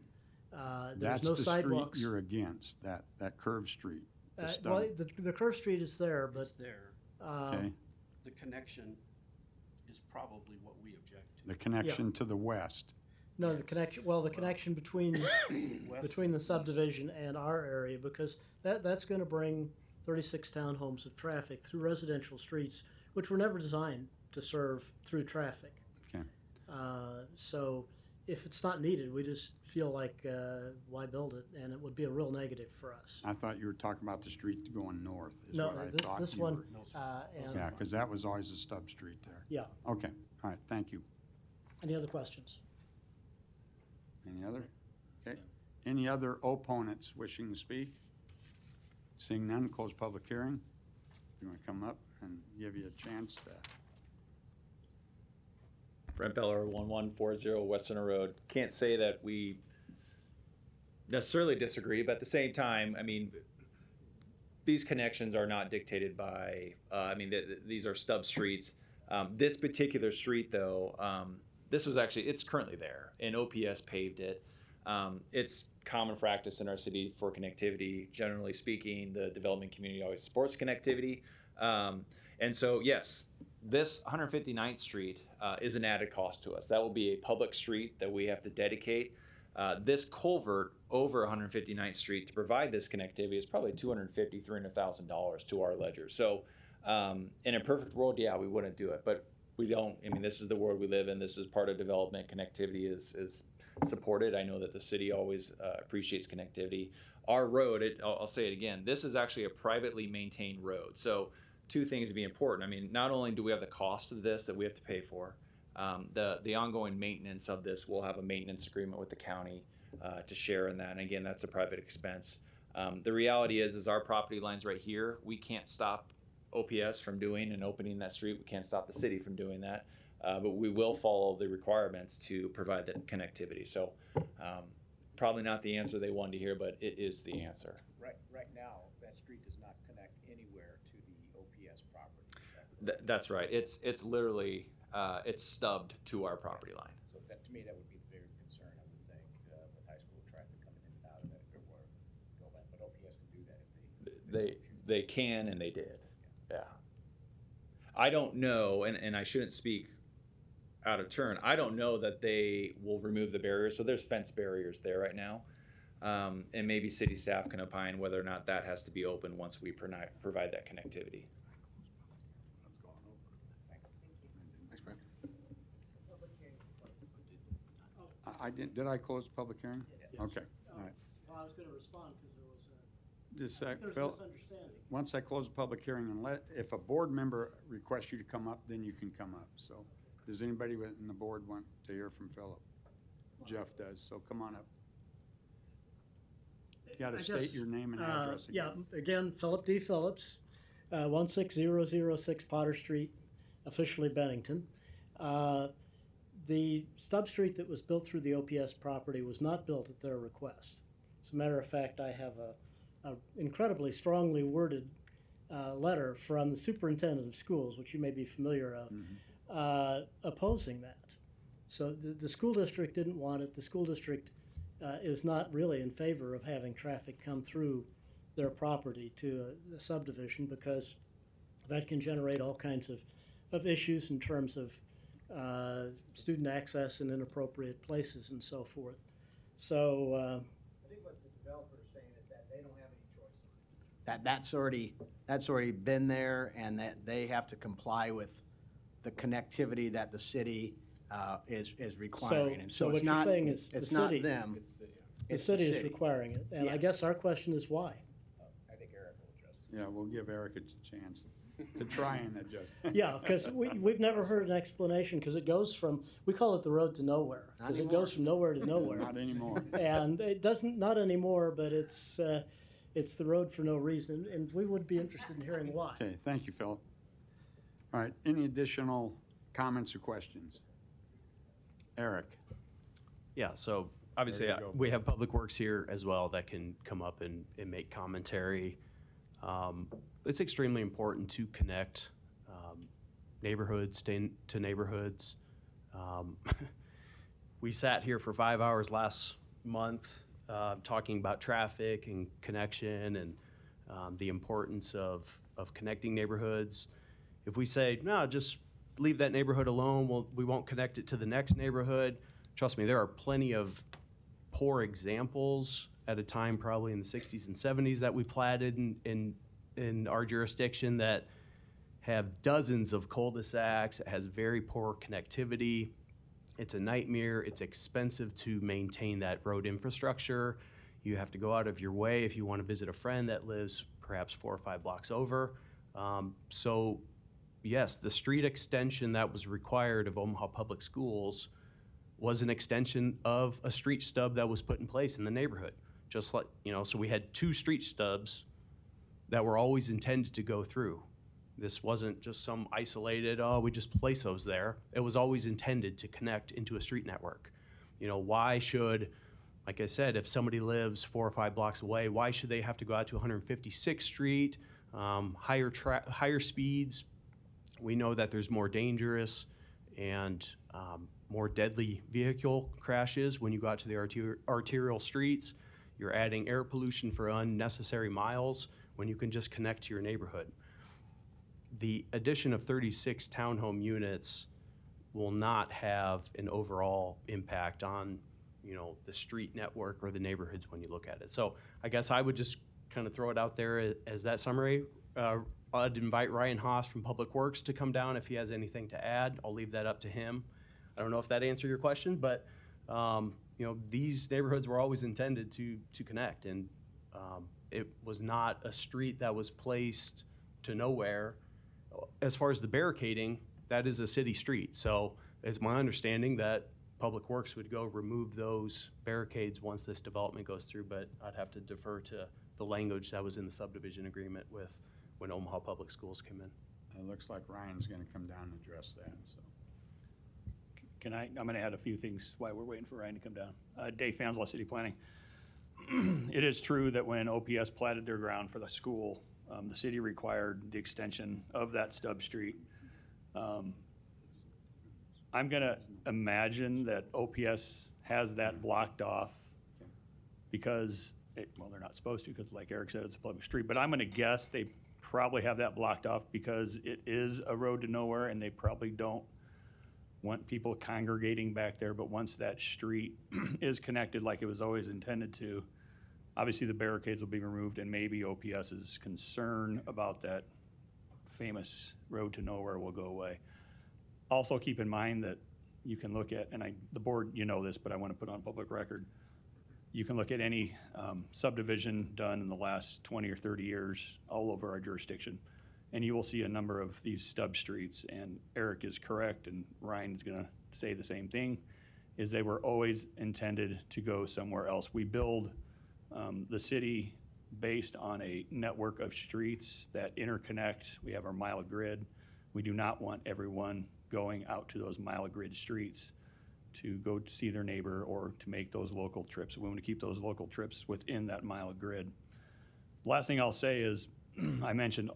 There's That's no the sidewalks. street you're against, that curved street. The stub. Well, the curve street is there, but It's there. Okay. The connection is probably what we object to. The connection to the west. no, the connection between between the subdivision and our area, because that's going to bring 36 townhomes of traffic through residential streets, which were never designed to serve through traffic. Okay. So if it's not needed, we just feel like why build it, and it would be a real negative for us. I thought you were talking about the street going north. Is No, what I thought this you one, were. and Yeah, because that was always a Stub Street there. yeah. Okay. All right. Thank you. Any other questions? Any other? Okay. Any other opponents wishing to speak? Seeing none, close public hearing. You want to come up and give you a chance to Brent Beller, 1140 West Center Road. Can't say that we necessarily disagree, but at the same time, I mean, these connections are not dictated by, these are stub streets. This particular street, though, it's currently there, and OPS paved it. It's common practice in our city for connectivity. Generally speaking, the development community always supports connectivity. And so, yes, this 159th Street is an added cost to us. That will be a public street that we have to dedicate. This culvert over 159th Street to provide this connectivity is probably $250,000, $300,000 to our ledger. So in a perfect world, yeah, we wouldn't do it, but we don't. I mean, this is the world we live in. This is part of development. Connectivity is supported. I know that the city always appreciates connectivity. Our road, I'll say it again, this is actually a privately maintained road. So two things to be important. I mean, not only do we have the cost of this that we have to pay for, the ongoing maintenance of this, we'll have a maintenance agreement with the county to share in that. And again, that's a private expense. The reality is our property line's right here. We can't stop OPS from doing and opening that street. We can't stop the city from doing that. But we will follow the requirements to provide that connectivity. So probably not the answer they wanted to hear, but it is the answer. Right now, that street does not connect anywhere to the OPS property. That's right. It's literally it's stubbed to our property line. So that, to me, that would be the bigger concern, I would think, with high school traffic coming in and out of that, if it were go back. But OPS can do that if They can, and they did. Yeah. I don't know, and I shouldn't speak out of turn. I don't know that they will remove the barriers. So there's fence barriers there right now. And maybe city staff can opine whether or not that has to be open once we provide that connectivity. Did I close the public hearing? Okay, all right. Well, I was going to respond because there was Just a sec, there was Phil. a misunderstanding. Once I close the public hearing, and if a board member requests you to come up, then you can come up. So, does anybody in the board want to hear from Philip? Jeff does, so come on up. You got to state your name and address again. Yeah, again, Philip D. Phillips, 16006 Potter Street, officially Bennington. The stub street that was built through the OPS property was not built at their request. As a matter of fact, I have a incredibly strongly worded letter from the superintendent of schools, which you may be familiar of, opposing that. So the school district didn't want it. The school district is not really in favor of having traffic come through their property to a subdivision because that can generate all kinds of issues in terms of student access in inappropriate places and so forth. So I think what the developer is saying is that they don't have any choice. That's already been there, and that they have to comply with the connectivity that the city is requiring. And so what it's you're not, saying is it's the not city, them. the city is requiring it, and I Yes. guess our question is why. I think Eric will address. Yeah, we'll give Eric a chance to try and adjust. Yeah, because we've never heard an explanation, because it goes from, we call it the road to nowhere, because it goes from nowhere to nowhere. Not anymore. And it doesn't, not anymore, but it's the road for no reason, and we would be interested in hearing why. Okay, thank you, Philip. All right, any additional comments or questions? Eric? Yeah, so obviously There you go. we have Public Works here as well that can come up and make commentary. It's extremely important to connect neighborhoods to neighborhoods. We sat here for 5 hours last month talking about traffic and connection and the importance of connecting neighborhoods. If we say, no, just leave that neighborhood alone, we won't connect it to the next neighborhood. Trust me, there are plenty of poor examples at a time probably in the 60s and 70s that we platted in our jurisdiction that have dozens of cul-de-sacs. It has very poor connectivity. It's a nightmare. It's expensive to maintain that road infrastructure. You have to go out of your way if you want to visit a friend that lives perhaps 4 or 5 blocks over. So yes, the street extension that was required of Omaha Public Schools was an extension of a street stub that was put in place in the neighborhood. Just like, so we had 2 street stubs that were always intended to go through. This wasn't just some isolated, oh, we just place those there. It was always intended to connect into a street network. You know, why should, like I said, if somebody lives 4 or 5 blocks away, why should they have to go out to 156th Street, higher speeds? We know that there's more dangerous and more deadly vehicle crashes when you go out to the arterial streets. You're adding air pollution for unnecessary miles when you can just connect to your neighborhood. The addition of 36 townhome units will not have an overall impact on, you know, the street network or the neighborhoods when you look at it. So I guess I would just kind of throw it out there as that summary. I'd invite Ryan Haas from Public Works to come down if he has anything to add. I'll leave that up to him. I don't know if that answered your question, but you know, these neighborhoods were always intended to connect, and it was not a street that was placed to nowhere. As far as the barricading, that is a city street. So it's my understanding that Public Works would go remove those barricades once this development goes through, but I'd have to defer to the language that was in the subdivision agreement with when Omaha Public Schools came in. It looks like Ryan's gonna come down and address that, so. I'm gonna add a few things while we're waiting for Ryan to come down. Dave Fanslaw, City Planning. It is true that when OPS platted their ground for the school, the city required the extension of that stub street. I'm gonna imagine that OPS has that blocked off because, well, they're not supposed to, because like Eric said, it's a public street, but I'm gonna guess they probably have that blocked off because it is a road to nowhere and they probably don't want people congregating back there. But once that street is connected like it was always intended to, obviously the barricades will be removed, and maybe OPS's concern about that famous road to nowhere will go away. Also keep in mind that you can look at, and the board, you know this, but I want to put on public record, you can look at any subdivision done in the last 20 or 30 years all over our jurisdiction, and you will see a number of these stub streets. And Eric is correct, and Ryan's going to say the same thing, is they were always intended to go somewhere else. We build the city based on a network of streets that interconnect. We have our mile grid. We do not want everyone going out to those mile grid streets to go to see their neighbor or to make those local trips. We want to keep those local trips within that mile grid. Last thing I'll say is, I mentioned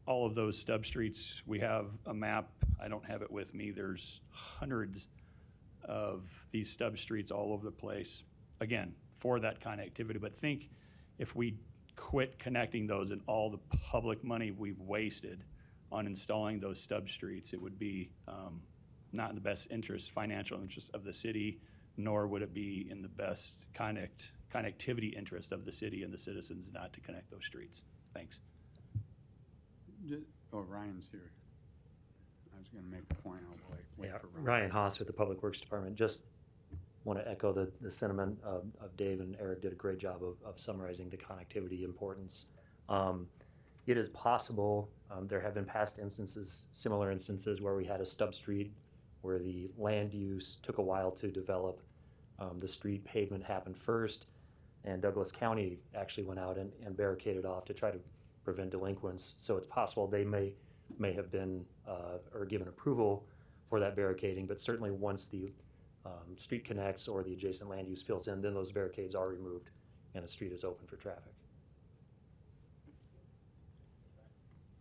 all of those stub streets. We have a map. I don't have it with me. There's hundreds of these stub streets all over the place, again, for that connectivity. But think if we quit connecting those and all the public money we've wasted on installing those stub streets, it would be not in the best interest, financial interest of the city, nor would it be in the best connectivity interest of the city and the citizens not to connect those streets. Thanks. Oh, Ryan's here. I was gonna make a point, I'll wait for Ryan. Ryan Haas with the Public Works Department. Just want to echo the sentiment of Dave, and Eric did a great job of summarizing the connectivity importance. It is possible, there have been past instances, similar instances, where we had a stub street where the land use took a while to develop. The street pavement happened first, and Douglas County actually went out and barricaded off to try to prevent delinquents. So it's possible they may have been or given approval for that barricading, but certainly once the street connects or the adjacent land use fills in, then those barricades are removed and the street is open for traffic.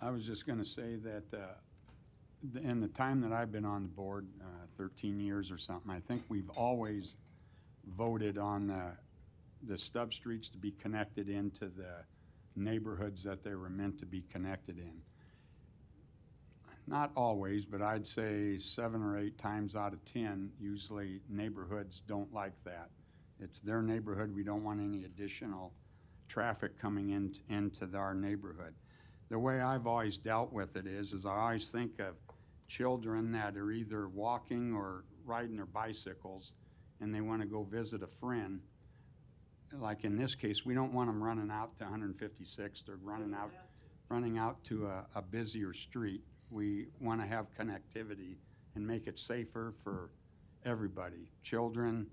I was just gonna say that in the time that I've been on the board, 13 years or something, I think we've always voted on the stub streets to be connected into the neighborhoods that they were meant to be connected in. Not always, but I'd say 7 or 8 times out of 10, usually neighborhoods don't like that. It's their neighborhood. We don't want any additional traffic coming into our neighborhood. The way I've always dealt with it is I always think of children that are either walking or riding their bicycles and they want to go visit a friend. Like in this case, we don't want them running out to 156th or running out to a busier street. We want to have connectivity and make it safer for everybody. Children,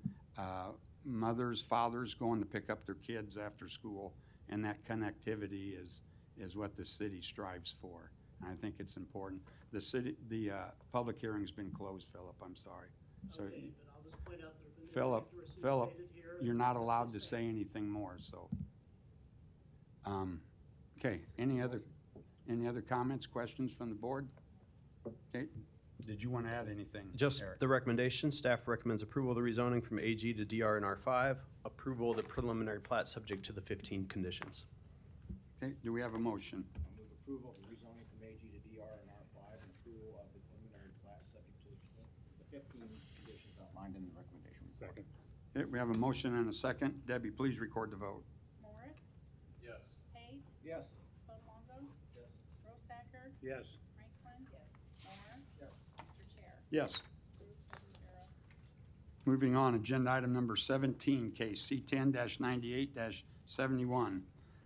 mothers, fathers going to pick up their kids after school, and that connectivity is what the city strives for. I think it's important. The public hearing's been closed, Philip, I'm sorry. So, Okay, but I'll just point out there have been Philip, no factors indicated here. you're not and allowed to that's say anything more, so. Okay, any other comments, questions from the board? Okay, did you want to add anything, Just Eric? the recommendation, staff recommends approval of the rezoning from AG to DR and R5, approval of the preliminary plat subject to the 15 conditions. Okay, do we have a motion? I'll move approval of the rezoning from AG to DR and R5 and approval of the preliminary plat subject to the 15 conditions outlined in the recommendation. Second. Okay, we have a motion and a second. Debbie, please record the vote. Morris, Yes. Pate, Yes. Sodolongo, Rosacker, Yes. Franklin, Moore, Mr. Chair. Yes. Approved 7-0. Moving on, agenda item number 17, case C10-98-71.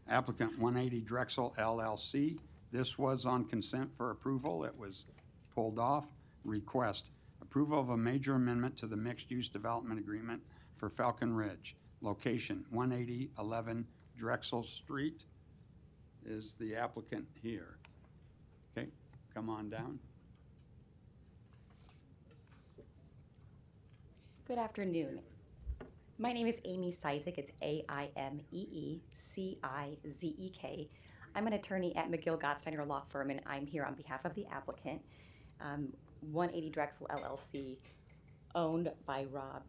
Applicant 180 Drexel LLC. This was on consent for approval. It was pulled off. Request approval of a major amendment to the mixed-use development agreement for Falcon Ridge. Location 18011 Drexel Street. Is the applicant here? Okay, come on down. Good afternoon. My name is Amy Cizek. It's AIMEECIZEK. I'm an attorney at McGill Gottsteiner Law Firm, and I'm here on behalf of the applicant, 180 Drexel LLC, owned by Rob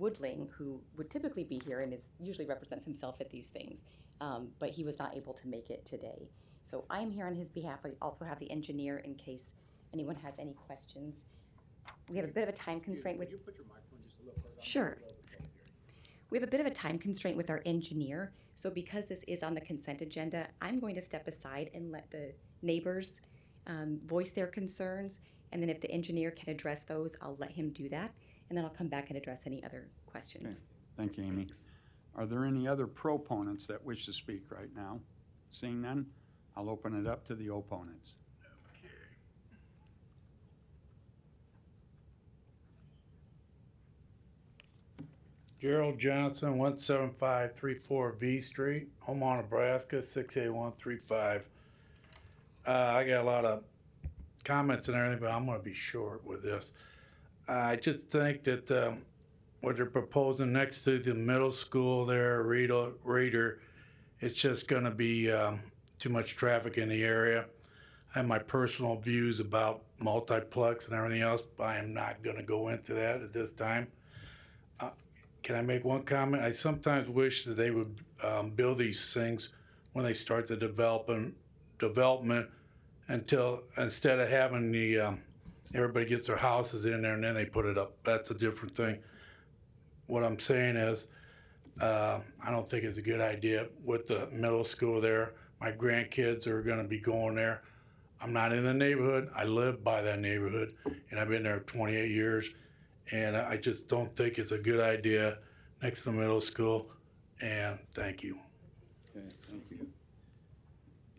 Woodling, who would typically be here and usually represents himself at these things, but he was not able to make it today. So I am here on his behalf. I also have the engineer in case anyone has any questions. We have a bit of a time constraint with. Could you put your microphone just a little further? Sure. We have a bit of a time constraint with our engineer, so because this is on the consent agenda, I'm going to step aside and let the neighbors voice their concerns, and then if the engineer can address those, I'll let him do that, and then I'll come back and address any other questions. Okay. Thank you, Amy. Are there any other proponents that wish to speak right now? Seeing none, I'll open it up to the opponents. Gerald Johnson, 17534 V Street, Omaha, Nebraska, 68135. I got a lot of comments and everything, but I'm going to be short with this. I just think that what they're proposing next to the middle school there, Reader, it's just going to be too much traffic in the area. I have my personal views about multiplex and everything else, but I am not going to go into that at this time. Can I make one comment? I sometimes wish that they would build these things when they start the development instead of having the everybody gets their houses in there and then they put it up. That's a different thing. What I'm saying is I don't think it's a good idea with the middle school there. My grandkids are going to be going there. I'm not in the neighborhood. I live by that neighborhood, and I've been there 28 years. And I just don't think it's a good idea next to the middle school. And thank you. Okay, thank you.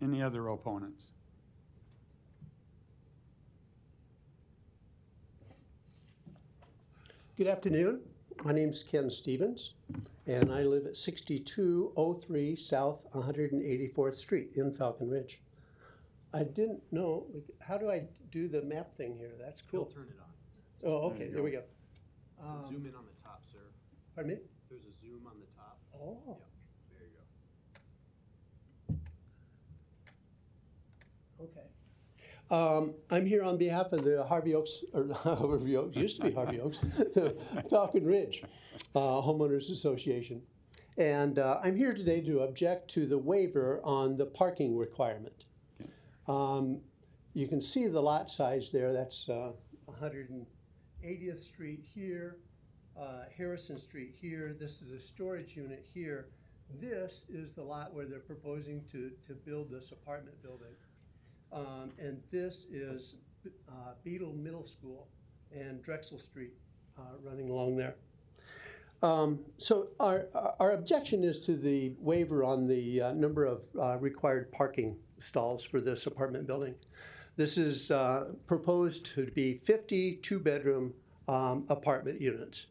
Any other opponents? Good afternoon. My name's Ken Stevens, and I live at 6203 South 184th Street in Falcon Ridge. I didn't know, how do I do the map thing here? That's cool. Turn it on. Oh, okay, there we go. Zoom in on the top, sir. Pardon me? There's a zoom on the top. Oh. Yep, there you go. Okay. I'm here on behalf of the Harvey Oaks, or Harvey Oaks, used to be Harvey Oaks, the Falcon Ridge Homeowners Association. And I'm here today to object to the waiver on the parking requirement. You can see the lot size there. That's 180th Street here, Harrison Street here. This is a storage unit here. This is the lot where they're proposing to build this apartment building. And this is Beetle Middle School and Drexel Street running along there. So our objection is to the waiver on the number of required parking stalls for this apartment building. This is proposed to be 50 two-bedroom apartment units.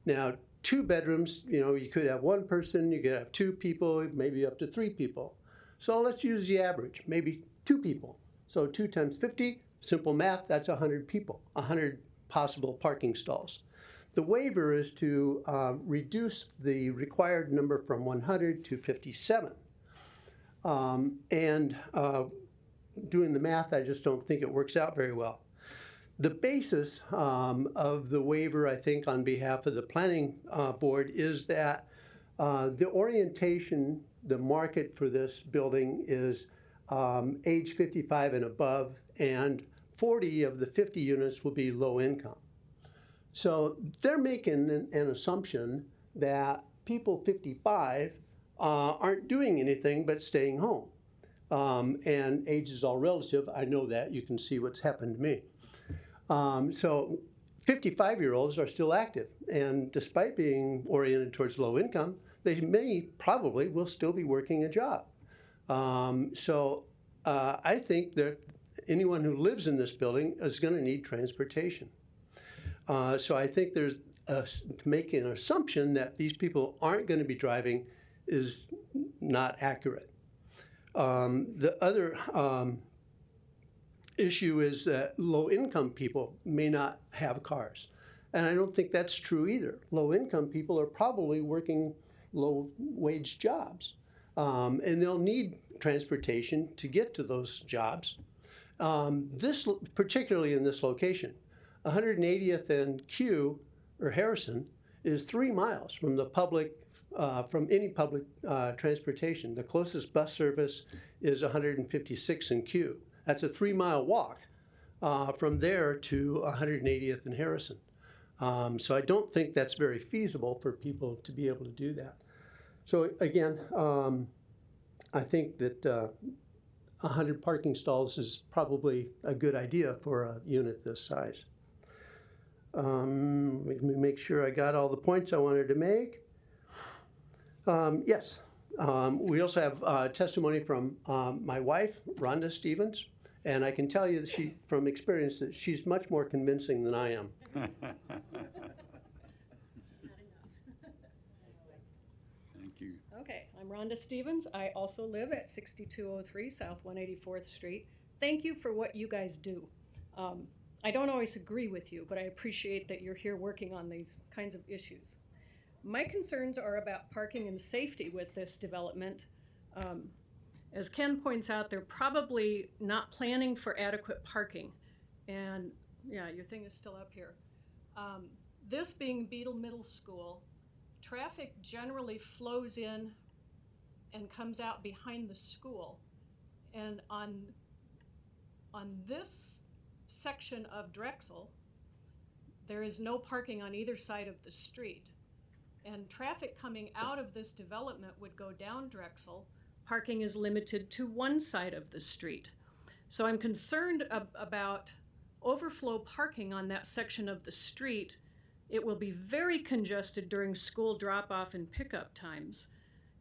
Now, 2 bedrooms, you could have 1 person, you could have 2 people, maybe up to 3 people. So let's use the average, maybe 2 people. So 2 times 50, simple math, that's 100 people, 100 possible parking stalls. The waiver is to reduce the required number from 100 to 57. Doing the math, I just don't think it works out very well. The basis of the waiver, I think, on behalf of the planning board is that the orientation, the market for this building is age 55 and above, and 40 of the 50 units will be low income. So they're making an assumption that people 55 aren't doing anything but staying home. And age is all relative. I know that. You can see what's happened to me. So 55-year-olds are still active. And despite being oriented towards low income, they probably will still be working a job. I think that anyone who lives in this building is going to need transportation. So I think there's making an assumption that these people aren't going to be driving is not accurate. The other issue is that low-income people may not have cars. And I don't think that's true either. Low-income people are probably working low-wage jobs. And they'll need transportation to get to those jobs. Particularly in this location, 180th and Q, or Harrison, is 3 miles from the public, from any public transportation. The closest bus service is 156 and Q. That's a 3-mile walk from there to 180th and Harrison. So I don't think that's very feasible for people to be able to do that. So again, I think that 100 parking stalls is probably a good idea for a unit this size. Let me make sure I got all the points I wanted to make. Yes, we also have testimony from my wife, Rhonda Stevens, and I can tell you that from experience that she's much more convincing than I am. Thank you. Okay, I'm Rhonda Stevens. I also live at 6203 South 184th Street. Thank you for what you guys do. I don't always agree with you, but I appreciate that you're here working on these kinds of issues. My concerns are about parking and safety with this development. As Ken points out, they're probably not planning for adequate parking. And yeah, your thing is still up here. This being Beetle Middle School, traffic generally flows in and comes out behind the school. And on this section of Drexel, there is no parking on either side of the street. And traffic coming out of this development would go down Drexel. Parking is limited to one side of the street. So I'm concerned about overflow parking on that section of the street. It will be very congested during school drop-off and pickup times.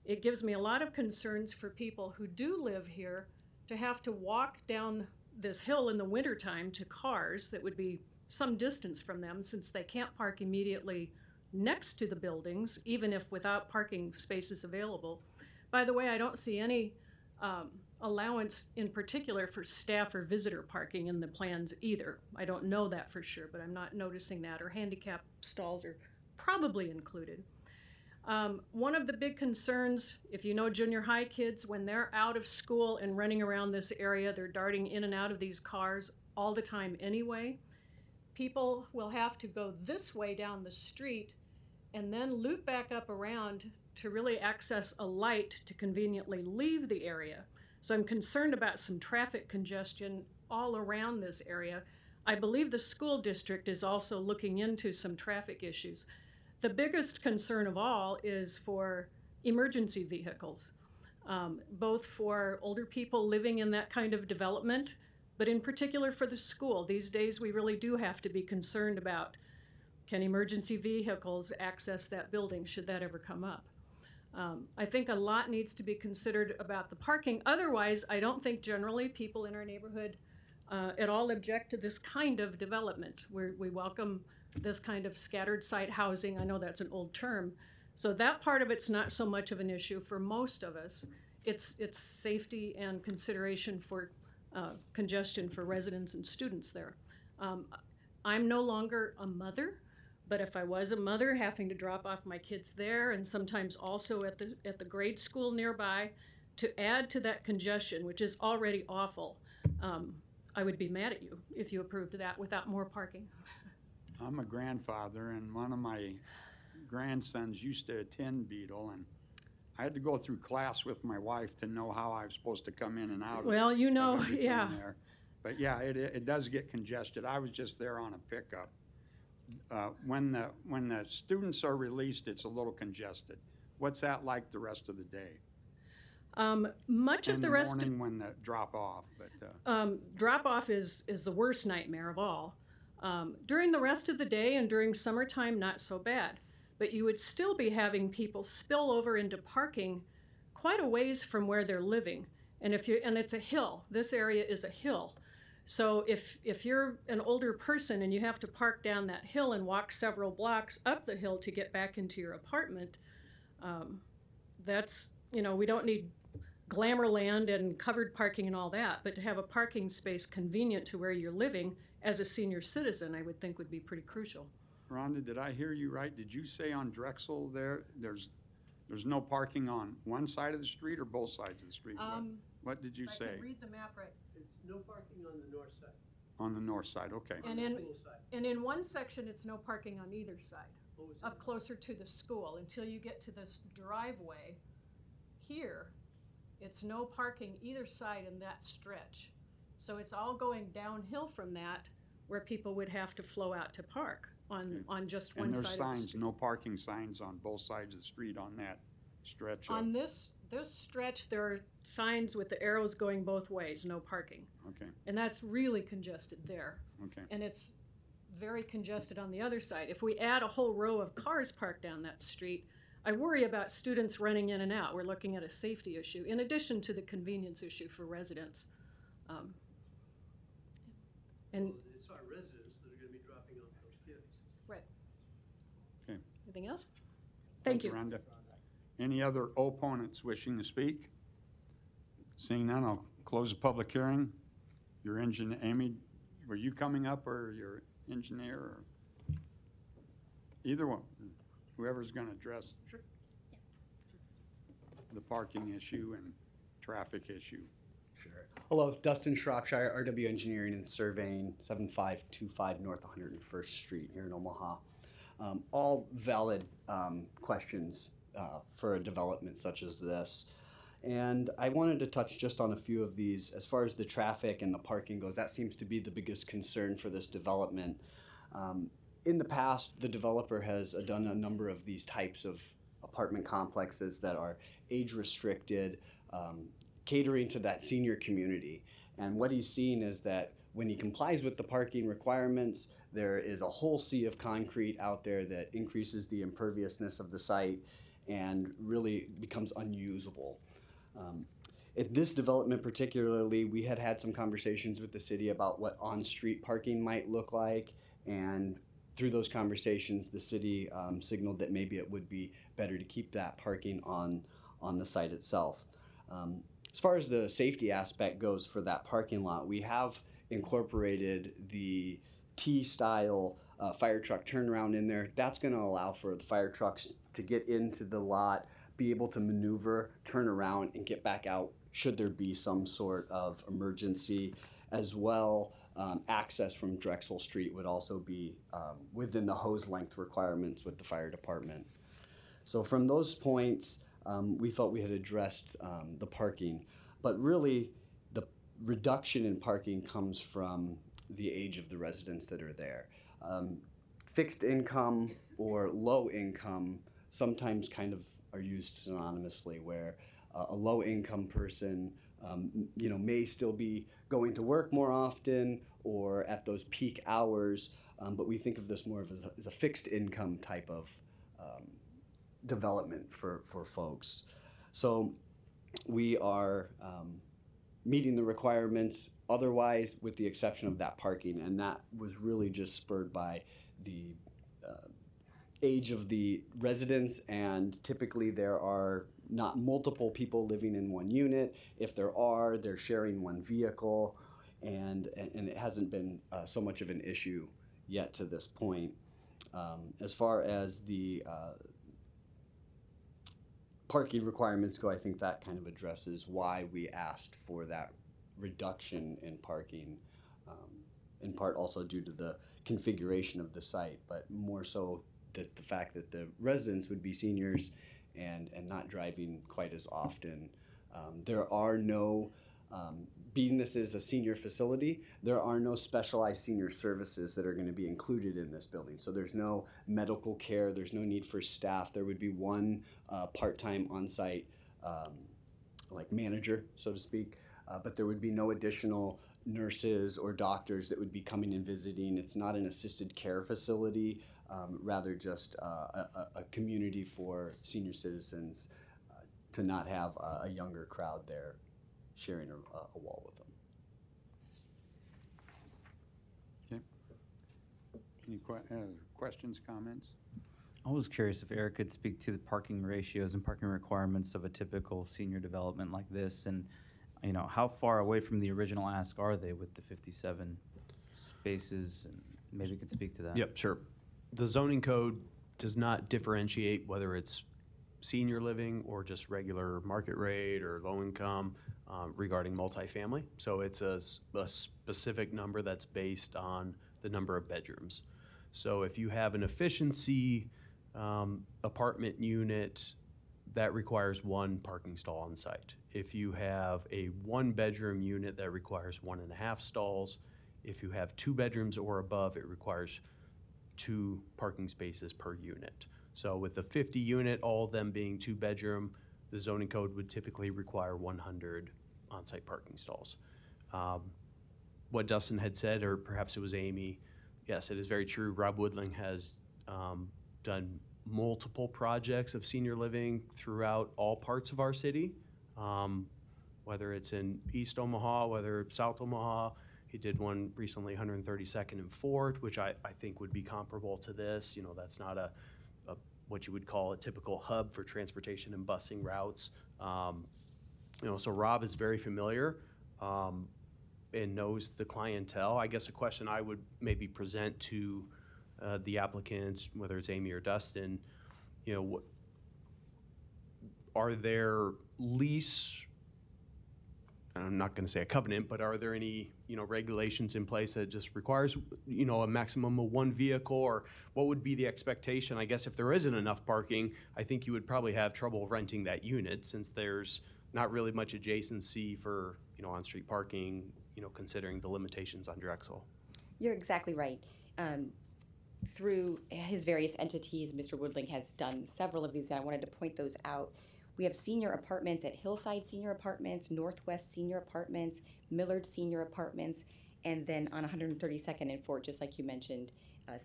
It gives me a lot of concerns for people who do live here to have to walk down this hill in the wintertime to cars that would be some distance from them, since they can't park immediately next to the buildings, even if without parking spaces available. By the way, I don't see any allowance in particular for staff or visitor parking in the plans either. I don't know that for sure, but I'm not noticing that, or handicap stalls are probably included. One of the big concerns, if you know junior high kids, when they're out of school and running around this area, they're darting in and out of these cars all the time anyway. People will have to go this way down the street and then loop back up around to really access a light to conveniently leave the area. So I'm concerned about some traffic congestion all around this area. I believe the school district is also looking into some traffic issues. The biggest concern of all is for emergency vehicles, both for older people living in that kind of development, but in particular for the school. These days we really do have to be concerned about, can emergency vehicles access that building should that ever come up? I think a lot needs to be considered about the parking. Otherwise, I don't think generally people in our neighborhood at all object to this kind of development, where we welcome this kind of scattered site housing. I know that's an old term. So that part of it's not so much of an issue for most of us. It's safety and consideration for congestion for residents and students there. I'm no longer a mother, but if I was a mother having to drop off my kids there and sometimes also at the grade school nearby, to add to that congestion, which is already awful, I would be mad at you if you approved that without more parking. I'm a grandfather, and one of my grandsons used to attend Beetle, and I had to go through class with my wife to know how I was supposed to come in and out. Well, you know, of everything yeah. there. But yeah, it does get congested. I was just there on a pickup. When the students are released, it's a little congested. What's that like the rest of the day? Much of the rest. In the morning when the drop off, but drop off is the worst nightmare of all. During the rest of the day and during summertime, not so bad. But you would still be having people spill over into parking quite a ways from where they're living. And it's a hill. This area is a hill. So if you're an older person and you have to park down that hill and walk several blocks up the hill to get back into your apartment, that's, we don't need glamour land and covered parking and all that, but to have a parking space convenient to where you're living as a senior citizen, I would think would be pretty crucial. Rhonda, did I hear you right? Did you say on Drexel there's no parking on one side of the street or both sides of the street? What did you say? I can read the map right. It's no parking on the north side. On the north side, okay. And in one section, it's no parking on either side, up closer to the school, until you get to this driveway. Here, it's no parking either side in that stretch. So it's all going downhill from that, where people would have to flow out to park on just one side of the street. And there's signs, no parking signs on both sides of the street on that stretch? On this stretch, there are signs with the arrows going both ways, no parking. Okay. And that's really congested there. Okay. And it's very congested on the other side. If we add a whole row of cars parked down that street, I worry about students running in and out. We're looking at a safety issue, in addition to the convenience issue for residents. And it's our residents that are going to be dropping off those kids. Right. Okay. Anything else? Thank you. Rhonda. Any other opponents wishing to speak? Seeing none, I'll close the public hearing. Your engineer, Amy, were you coming up, or your engineer, or either one? Whoever's going to address the parking issue and traffic issue. Sure. Hello, Dustin Shropshire, RW Engineering and Surveying, 7525 North 101st Street here in Omaha. All valid questions for a development such as this. And I wanted to touch just on a few of these. As far as the traffic and the parking goes, that seems to be the biggest concern for this development. In the past, the developer has done a number of these types of apartment complexes that are age restricted, catering to that senior community. And what he's seen is that when he complies with the parking requirements, there is a whole sea of concrete out there that increases the imperviousness of the site and really becomes unusable. At this development particularly, we had some conversations with the city about what on-street parking might look like, and through those conversations, the city signaled that maybe it would be better to keep that parking on the site itself. As far as the safety aspect goes for that parking lot, we have incorporated the T-style fire truck turnaround in there. That's going to allow for the fire trucks to get into the lot, be able to maneuver, turn around, and get back out should there be some sort of emergency. As well, access from Drexel Street would also be within the hose length requirements with the fire department. So from those points, we felt we had addressed the parking, but really the reduction in parking comes from the age of the residents that are there. Fixed income or low income sometimes kind of are used synonymously, where a low income person may still be going to work more often or at those peak hours, but we think of this more as a fixed income type of development for folks. So we are meeting the requirements otherwise, with the exception of that parking, and that was really just spurred by the age of the residents, and typically there are not multiple people living in one unit. If there are, they're sharing one vehicle, and it hasn't been so much of an issue yet to this point. As far as the parking requirements go, I think that kind of addresses why we asked for that reduction in parking, in part also due to the configuration of the site, but more so that the fact that the residents would be seniors and not driving quite as often. There are no, being this is a senior facility, there are no specialized senior services that are going to be included in this building. So there's no medical care, there's no need for staff. There would be one part-time on-site like manager, so to speak, but there would be no additional nurses or doctors that would be coming and visiting. It's not an assisted care facility, rather just a community for senior citizens to not have a younger crowd there sharing a wall with them. Okay. Any questions, comments? I was curious if Eric could speak to the parking ratios and parking requirements of a typical senior development like this, and you know, how far away from the original ask are they with the 57 spaces? And maybe you could speak to that. Yep, sure. The zoning code does not differentiate whether it's senior living or just regular market rate or low income regarding multifamily. So it's a specific number that's based on the number of bedrooms. So if you have an efficiency apartment unit, that requires one parking stall on site. If you have a 1-bedroom unit, that requires 1.5 stalls. If you have 2 bedrooms or above, it requires 2 parking spaces per unit. So with the 50 unit, all of them being 2-bedroom, the zoning code would typically require 100 on-site parking stalls. What Dustin had said, or perhaps it was Amy, yes, it is very true. Rob Woodling has done multiple projects of senior living throughout all parts of our city, whether it's in East Omaha, whether it's South Omaha. He did one recently, 132nd and Fort, which I think would be comparable to this. You know, that's not a what you would call a typical hub for transportation and busing routes. You know, so Rob is very familiar and knows the clientele. I guess a question I would maybe present to the applicants, whether it's Amy or Dustin, you know, are there lease, I'm not going to say a covenant, but are there any, you know, regulations in place that just requires, you know, a maximum of 1 vehicle, or what would be the expectation? I guess if there isn't enough parking, I think you would probably have trouble renting that unit, since there's not really much adjacency for, you know, on-street parking, you know, considering the limitations on Drexel. You're exactly right. Through his various entities, Mr. Woodling has done several of these, and I wanted to point those out. We have senior apartments at Hillside Senior Apartments, Northwest Senior Apartments, Millard Senior Apartments, and then on 132nd and Fort, just like you mentioned,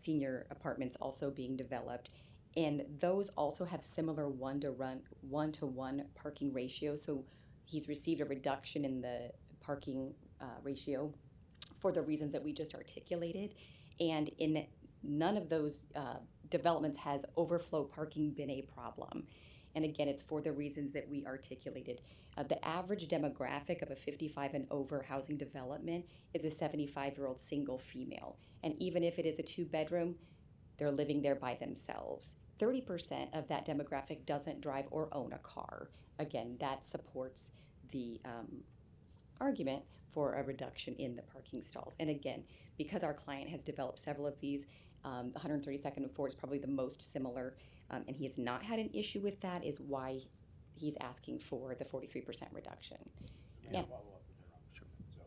senior apartments also being developed. And those also have similar 1-to-1 parking ratio. So he's received a reduction in the parking ratio for the reasons that we just articulated. And in none of those developments has overflow parking been a problem. And again, it's for the reasons that we articulated. The average demographic of a 55 and over housing development is a 75-year-old single female. And even if it is a 2-bedroom, they're living there by themselves. 30% of that demographic doesn't drive or own a car. Again, that supports the argument for a reduction in the parking stalls. And again, because our client has developed several of these, 132nd and Fort is probably the most similar, and he has not had an issue with that, is why he's asking for the 43% reduction. Yeah. Follow up there, sure. So,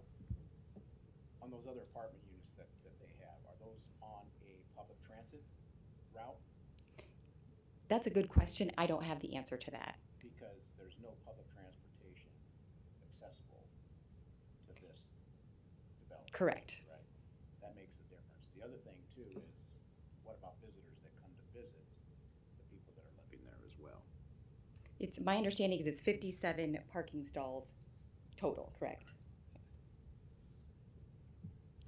on those other apartment units that they have, are those on a public transit route? That's a good question. I don't have the answer to that. Because there's no public transportation accessible to this development. Correct. Right. That makes a difference. The other thing too is, what about visitors that come to visit the people that are living there as well? It's my understanding is it's 57 parking stalls total, correct?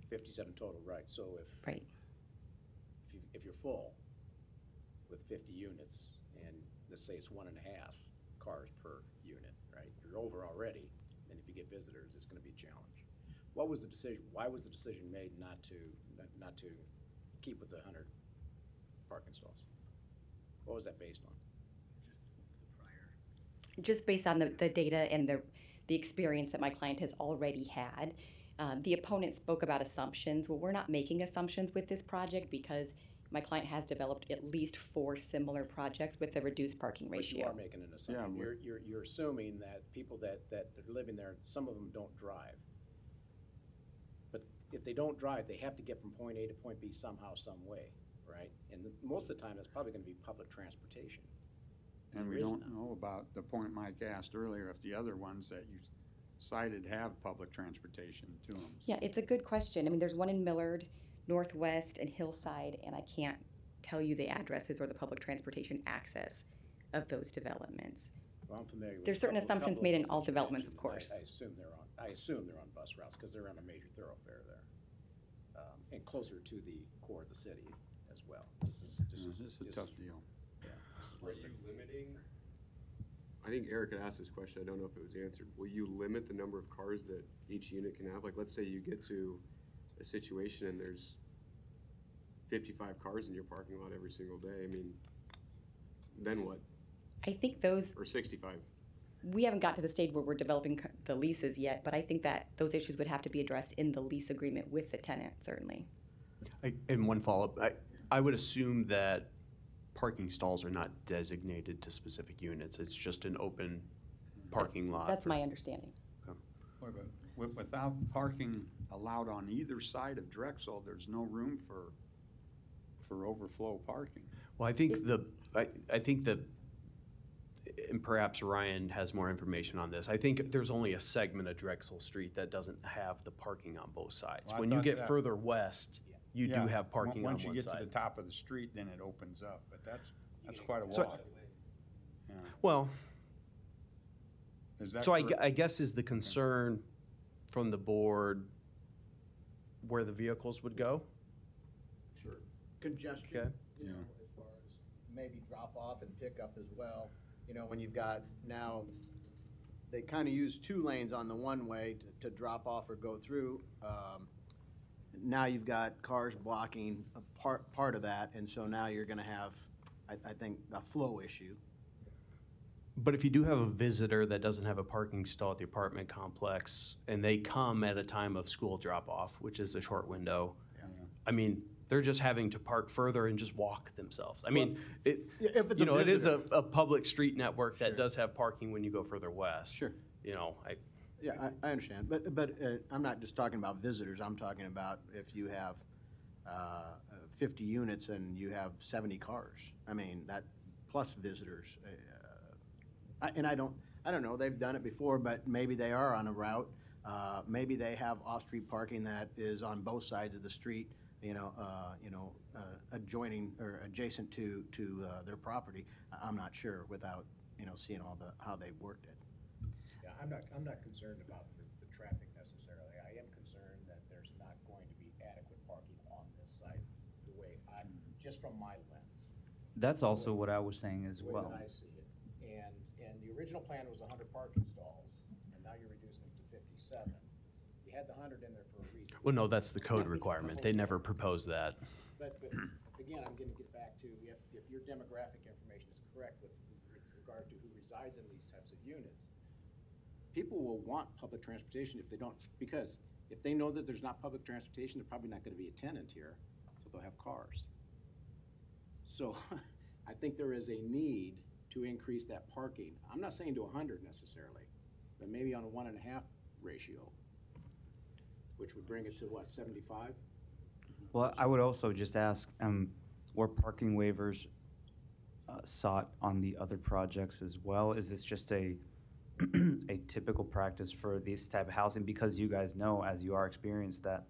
57 total, right? So right. If you're full with 50 units, and let's say it's 1.5, cars per unit, right? You're over already, and if you get visitors, it's gonna be a challenge. What was the decision, why was the decision made not to keep with the 100 parking stalls? What was that based on? Just based on the data and the experience that my client has already had. The opponent spoke about assumptions. Well, we're not making assumptions with this project because my client has developed at least 4 similar projects with a reduced parking But you ratio. are making an assumption. You're assuming that people that are living there, some of them don't drive. But if they don't drive, they have to get from point A to point B somehow, some way, right? And most of the time, it's probably gonna be public transportation. And we There is don't none. know about the point Mike asked earlier, if the other ones that you cited have public transportation to them. Yeah, it's a good question. I mean, there's one in Millard, Northwest, and Hillside, and I can't tell you the addresses or the public transportation access of those developments. Well, I'm familiar with. There's a certain couple assumptions of made in those all developments, of situations. course. I assume they're on bus routes, because they're on a major thoroughfare there. And closer to the core of the city as well. This is a tough deal. Yeah. this is Are where you the- limiting? I think Eric had asked this question, I don't know if it was answered. Will you limit the number of cars that each unit can have? Like, let's say you get to a situation and there's 55 cars in your parking lot every single day. I mean, then what? I think those, Or 65? we haven't got to the stage where we're developing the leases yet, but I think that those issues would have to be addressed in the lease agreement with the tenant, certainly. And one follow-up, I would assume that parking stalls are not designated to specific units. It's just an open parking lot. That's for- my understanding. Wait, but without parking allowed on either side of Drexel, there's no room for overflow parking. Well, I think I think that, and perhaps Ryan has more information on this, I think there's only a segment of Drexel Street that doesn't have the parking on both sides. Well, I When you thought get that- further west, you do Yeah, have parking on one Once you get to side. the top of the street, then it opens up, but that's quite a So- walk. Yeah. Well, Is that so correct? I guess is the concern from the board where the vehicles would go? Sure. Congestion, Okay. you know, as far as maybe drop off and pick up as well. You know, when you've got now, they kind of use 2 lanes on the one way to drop off or go through. Now you've got cars blocking a part of that, and so now you're gonna have, I think, a flow issue. But if you do have a visitor that doesn't have a parking stall at the apartment complex, and they come at a time of school drop-off, which is a short window, I mean, they're just having to park further and just walk themselves. I mean, if it's you a know, it is visitor. a public street network that Sure. does have parking when you go further west. Sure. You know, Yeah, I understand, but I'm not just talking about visitors, I'm talking about if you have 50 units and you have 70 cars. I mean, that, plus visitors. And I don't know, they've done it before, but maybe they are on a route. Maybe they have off-street parking that is on both sides of the street, adjoining or adjacent to their property. I'm not sure without, seeing how they've worked it. Yeah, I'm not concerned about the traffic necessarily. I am concerned that there's not going to be adequate parking on this site, the way just from my lens. That's also what I was saying as The way well. that I see it. And the original plan was 100 parking stalls, and now you're reducing it to 57. You had the 100 in there for a reason. well, no, that's the code requirement. They never proposed that. But again, I'm gonna get back to, if your demographic information is correct with regard to who resides in these types of units, People will want public transportation if they don't, because if they know that there's not public transportation, they're probably not gonna be a tenant here, so they'll have cars. So I think there is a need to increase that parking. I'm not saying to 100 necessarily, but maybe on a 1.5 ratio, which would bring it to what, 75? Well, I would also just ask, were parking waivers sought on the other projects as well? Is this just a typical practice for this type of housing? Because you guys know, as you are experienced, that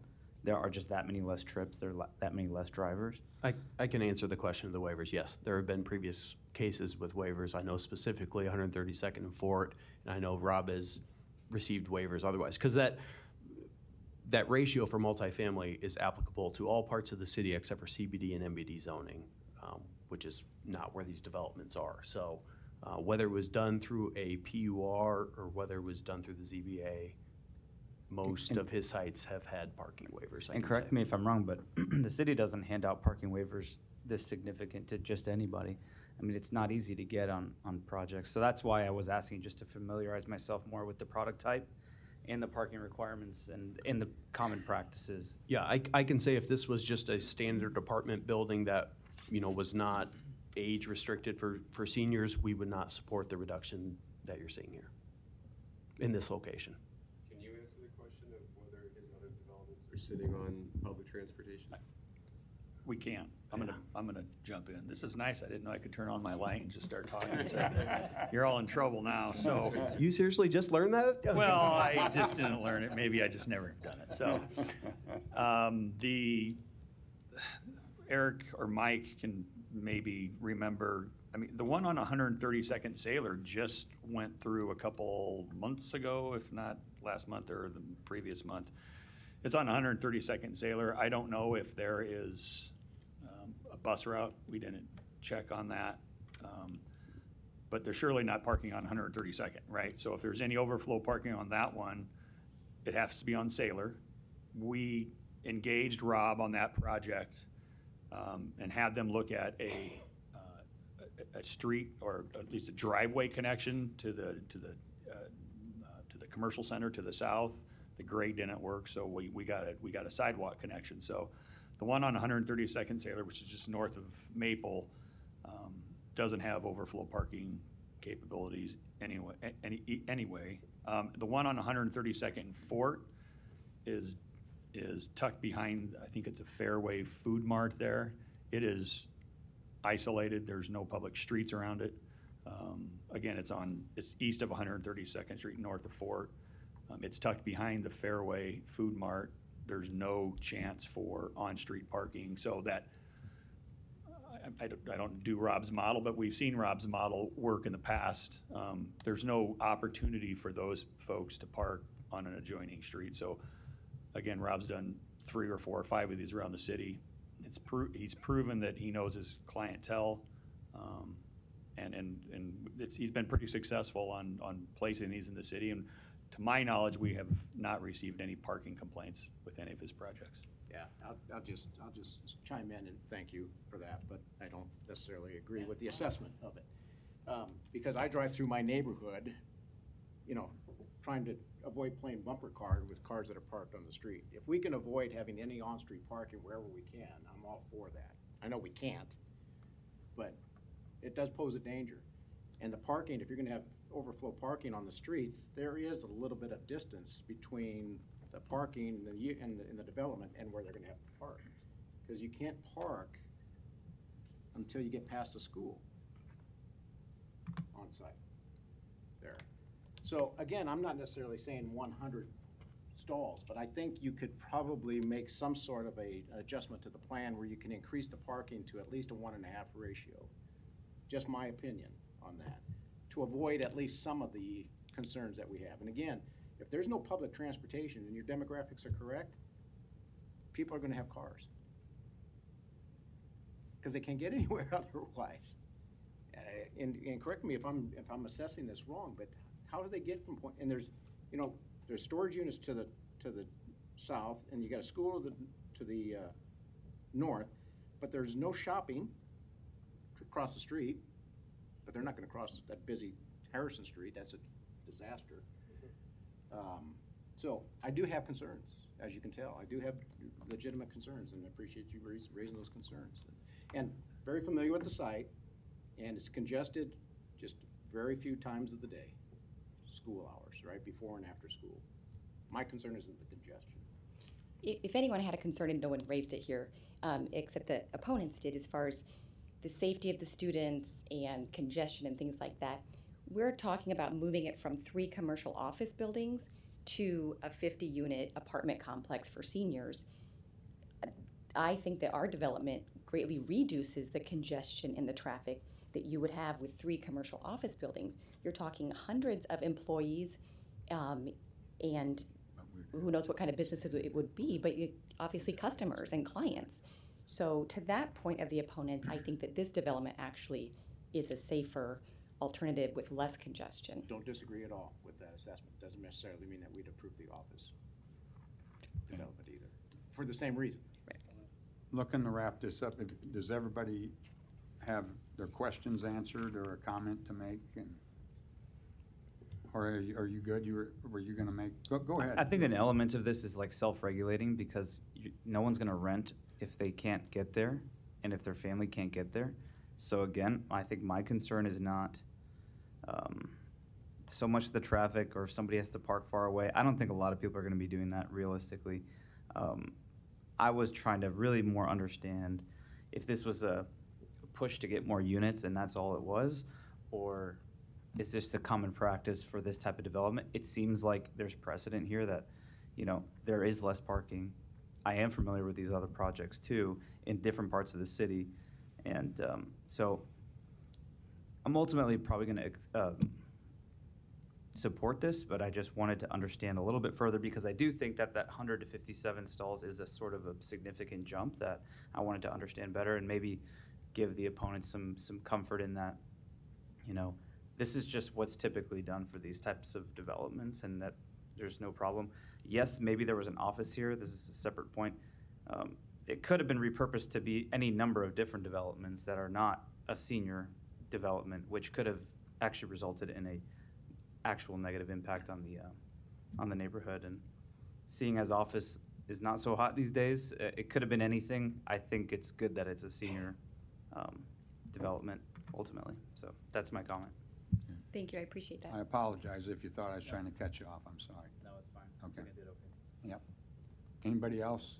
there are just that many less trips, there are that many less drivers? I can answer the question of the waivers. Yes, there have been previous cases with waivers. I know specifically 132nd and Fort, and I know Rob has received waivers otherwise. Because that ratio for multifamily is applicable to all parts of the city except for CBD and MBD zoning, which is not where these developments are. So Whether it was done through a PUR or whether it was done through the ZBA, most of his sites have had parking waivers. I And can correct say. me if I'm wrong, but the city doesn't hand out parking waivers this significant to just anybody. I mean, it's not easy to get on projects. So that's why I was asking, just to familiarize myself more with the product type and the parking requirements and the common practices. Yeah, I can say if this was just a standard apartment building that, was not age restricted for seniors, we would not support the reduction that you're seeing here in this location. Can you answer the question of whether his other developments are sitting on public transportation? We can't. I'm gonna jump in. This is nice. I didn't know I could turn on my light and just start talking. So you're all in trouble now, so. You seriously just learned that? Well, I just didn't learn it. Maybe I just never done it. So, Eric or Mike can maybe remember, I mean, the one on 132nd Sailor just went through a couple months ago, if not last month or the previous month. It's on 132nd Sailor. I don't know if there is a bus route. We didn't check on that. But they're surely not parking on 132nd, right? So if there's any overflow parking on that one, it has to be on Sailor. We engaged Rob on that project and had them look at a street or at least a driveway connection to the commercial center to the south. The grade didn't work, so we got a sidewalk connection. So the one on 132nd Sailor, which is just north of Maple, doesn't have overflow parking capabilities anyway. The one on 132nd and Fort is tucked behind, I think it's a Fairway Food Mart there. It is isolated. There's no public streets around it. Again, it's east of 132nd Street, north of Fort. It's tucked behind the Fairway Food Mart. There's no chance for on-street parking, so that I don't do Rob's model, but we've seen Rob's model work in the past. There's no opportunity for those folks to park on an adjoining street. So again, Rob's done 3 or 4 or 5 of these around the city. He's proven that he knows his clientele, and he's been pretty successful on placing these in the city. And to my knowledge, we have not received any parking complaints with any of his projects. Yeah, I'll just chime in and thank you for that, but I don't necessarily agree with the assessment of it. Because I drive through my neighborhood, trying to avoid playing bumper car with cars that are parked on the street. If we can avoid having any on-street parking wherever we can, I'm all for that. I know we can't, but it does pose a danger. And the parking, if you're gonna have overflow parking on the streets, there is a little bit of distance between the parking in the development and where they're gonna have to park. Because you can't park until you get past the school on site there. So again, I'm not necessarily saying 100 stalls, but I think you could probably make some sort of an adjustment to the plan where you can increase the parking to at least a 1.5 ratio. Just my opinion on that, to avoid at least some of the concerns that we have. And again, if there's no public transportation and your demographics are correct, people are going to have cars because they can't get anywhere otherwise. And correct me if I'm assessing this wrong, but how do they get from point? And there's storage units to the south, and you got a school to the north, but there's no shopping across the street. But they're not going to cross that busy Harrison Street. That's a disaster. So I do have concerns, as you can tell. I do have legitimate concerns, and I appreciate you raising those concerns. And very familiar with the site, and it's congested just very few times of the day. School hours, right, before and after school. My concern isn't the congestion. If anyone had a concern, and no one raised it here, except the opponents did, as far as the safety of the students and congestion and things like that, we're talking about moving it from 3 commercial office buildings to a 50-unit apartment complex for seniors. I think that our development greatly reduces the congestion and the traffic that you would have with 3 commercial office buildings. You're talking hundreds of employees, and who knows what kind of businesses it would be, but obviously customers and clients. So to that point of the opponents, I think that this development actually is a safer alternative with less congestion. Don't disagree at all with that assessment. Doesn't necessarily mean that we'd approve the office development either, for the same reason. Looking to wrap this up, does everybody have their questions answered or a comment to make? Or are you good? Were you gonna make, go ahead. I think an element of this is like self-regulating because no one's gonna rent if they can't get there and if their family can't get there. So again, I think my concern is not so much the traffic or if somebody has to park far away. I don't think a lot of people are gonna be doing that realistically. I was trying to really more understand if this was a push to get more units and that's all it was, or is this a common practice for this type of development? It seems like there's precedent here that, you know, there is less parking. I am familiar with these other projects too in different parts of the city. And so I'm ultimately probably gonna support this, but I just wanted to understand a little bit further because I do think that 100 to 57 stalls is a sort of a significant jump that I wanted to understand better and maybe give the opponents some comfort in that, you know, this is just what's typically done for these types of developments and that there's no problem. Yes, maybe there was an office here. This is a separate point. It could have been repurposed to be any number of different developments that are not a senior development, which could have actually resulted in a actual negative impact on the neighborhood. And seeing as office is not so hot these days, it could have been anything. I think it's good that it's a senior development ultimately. So that's my comment. Thank you, I appreciate that. I apologize if you thought I was trying to cut you off. I'm sorry. No, it's fine. Okay. I did okay. Yep. Anybody else?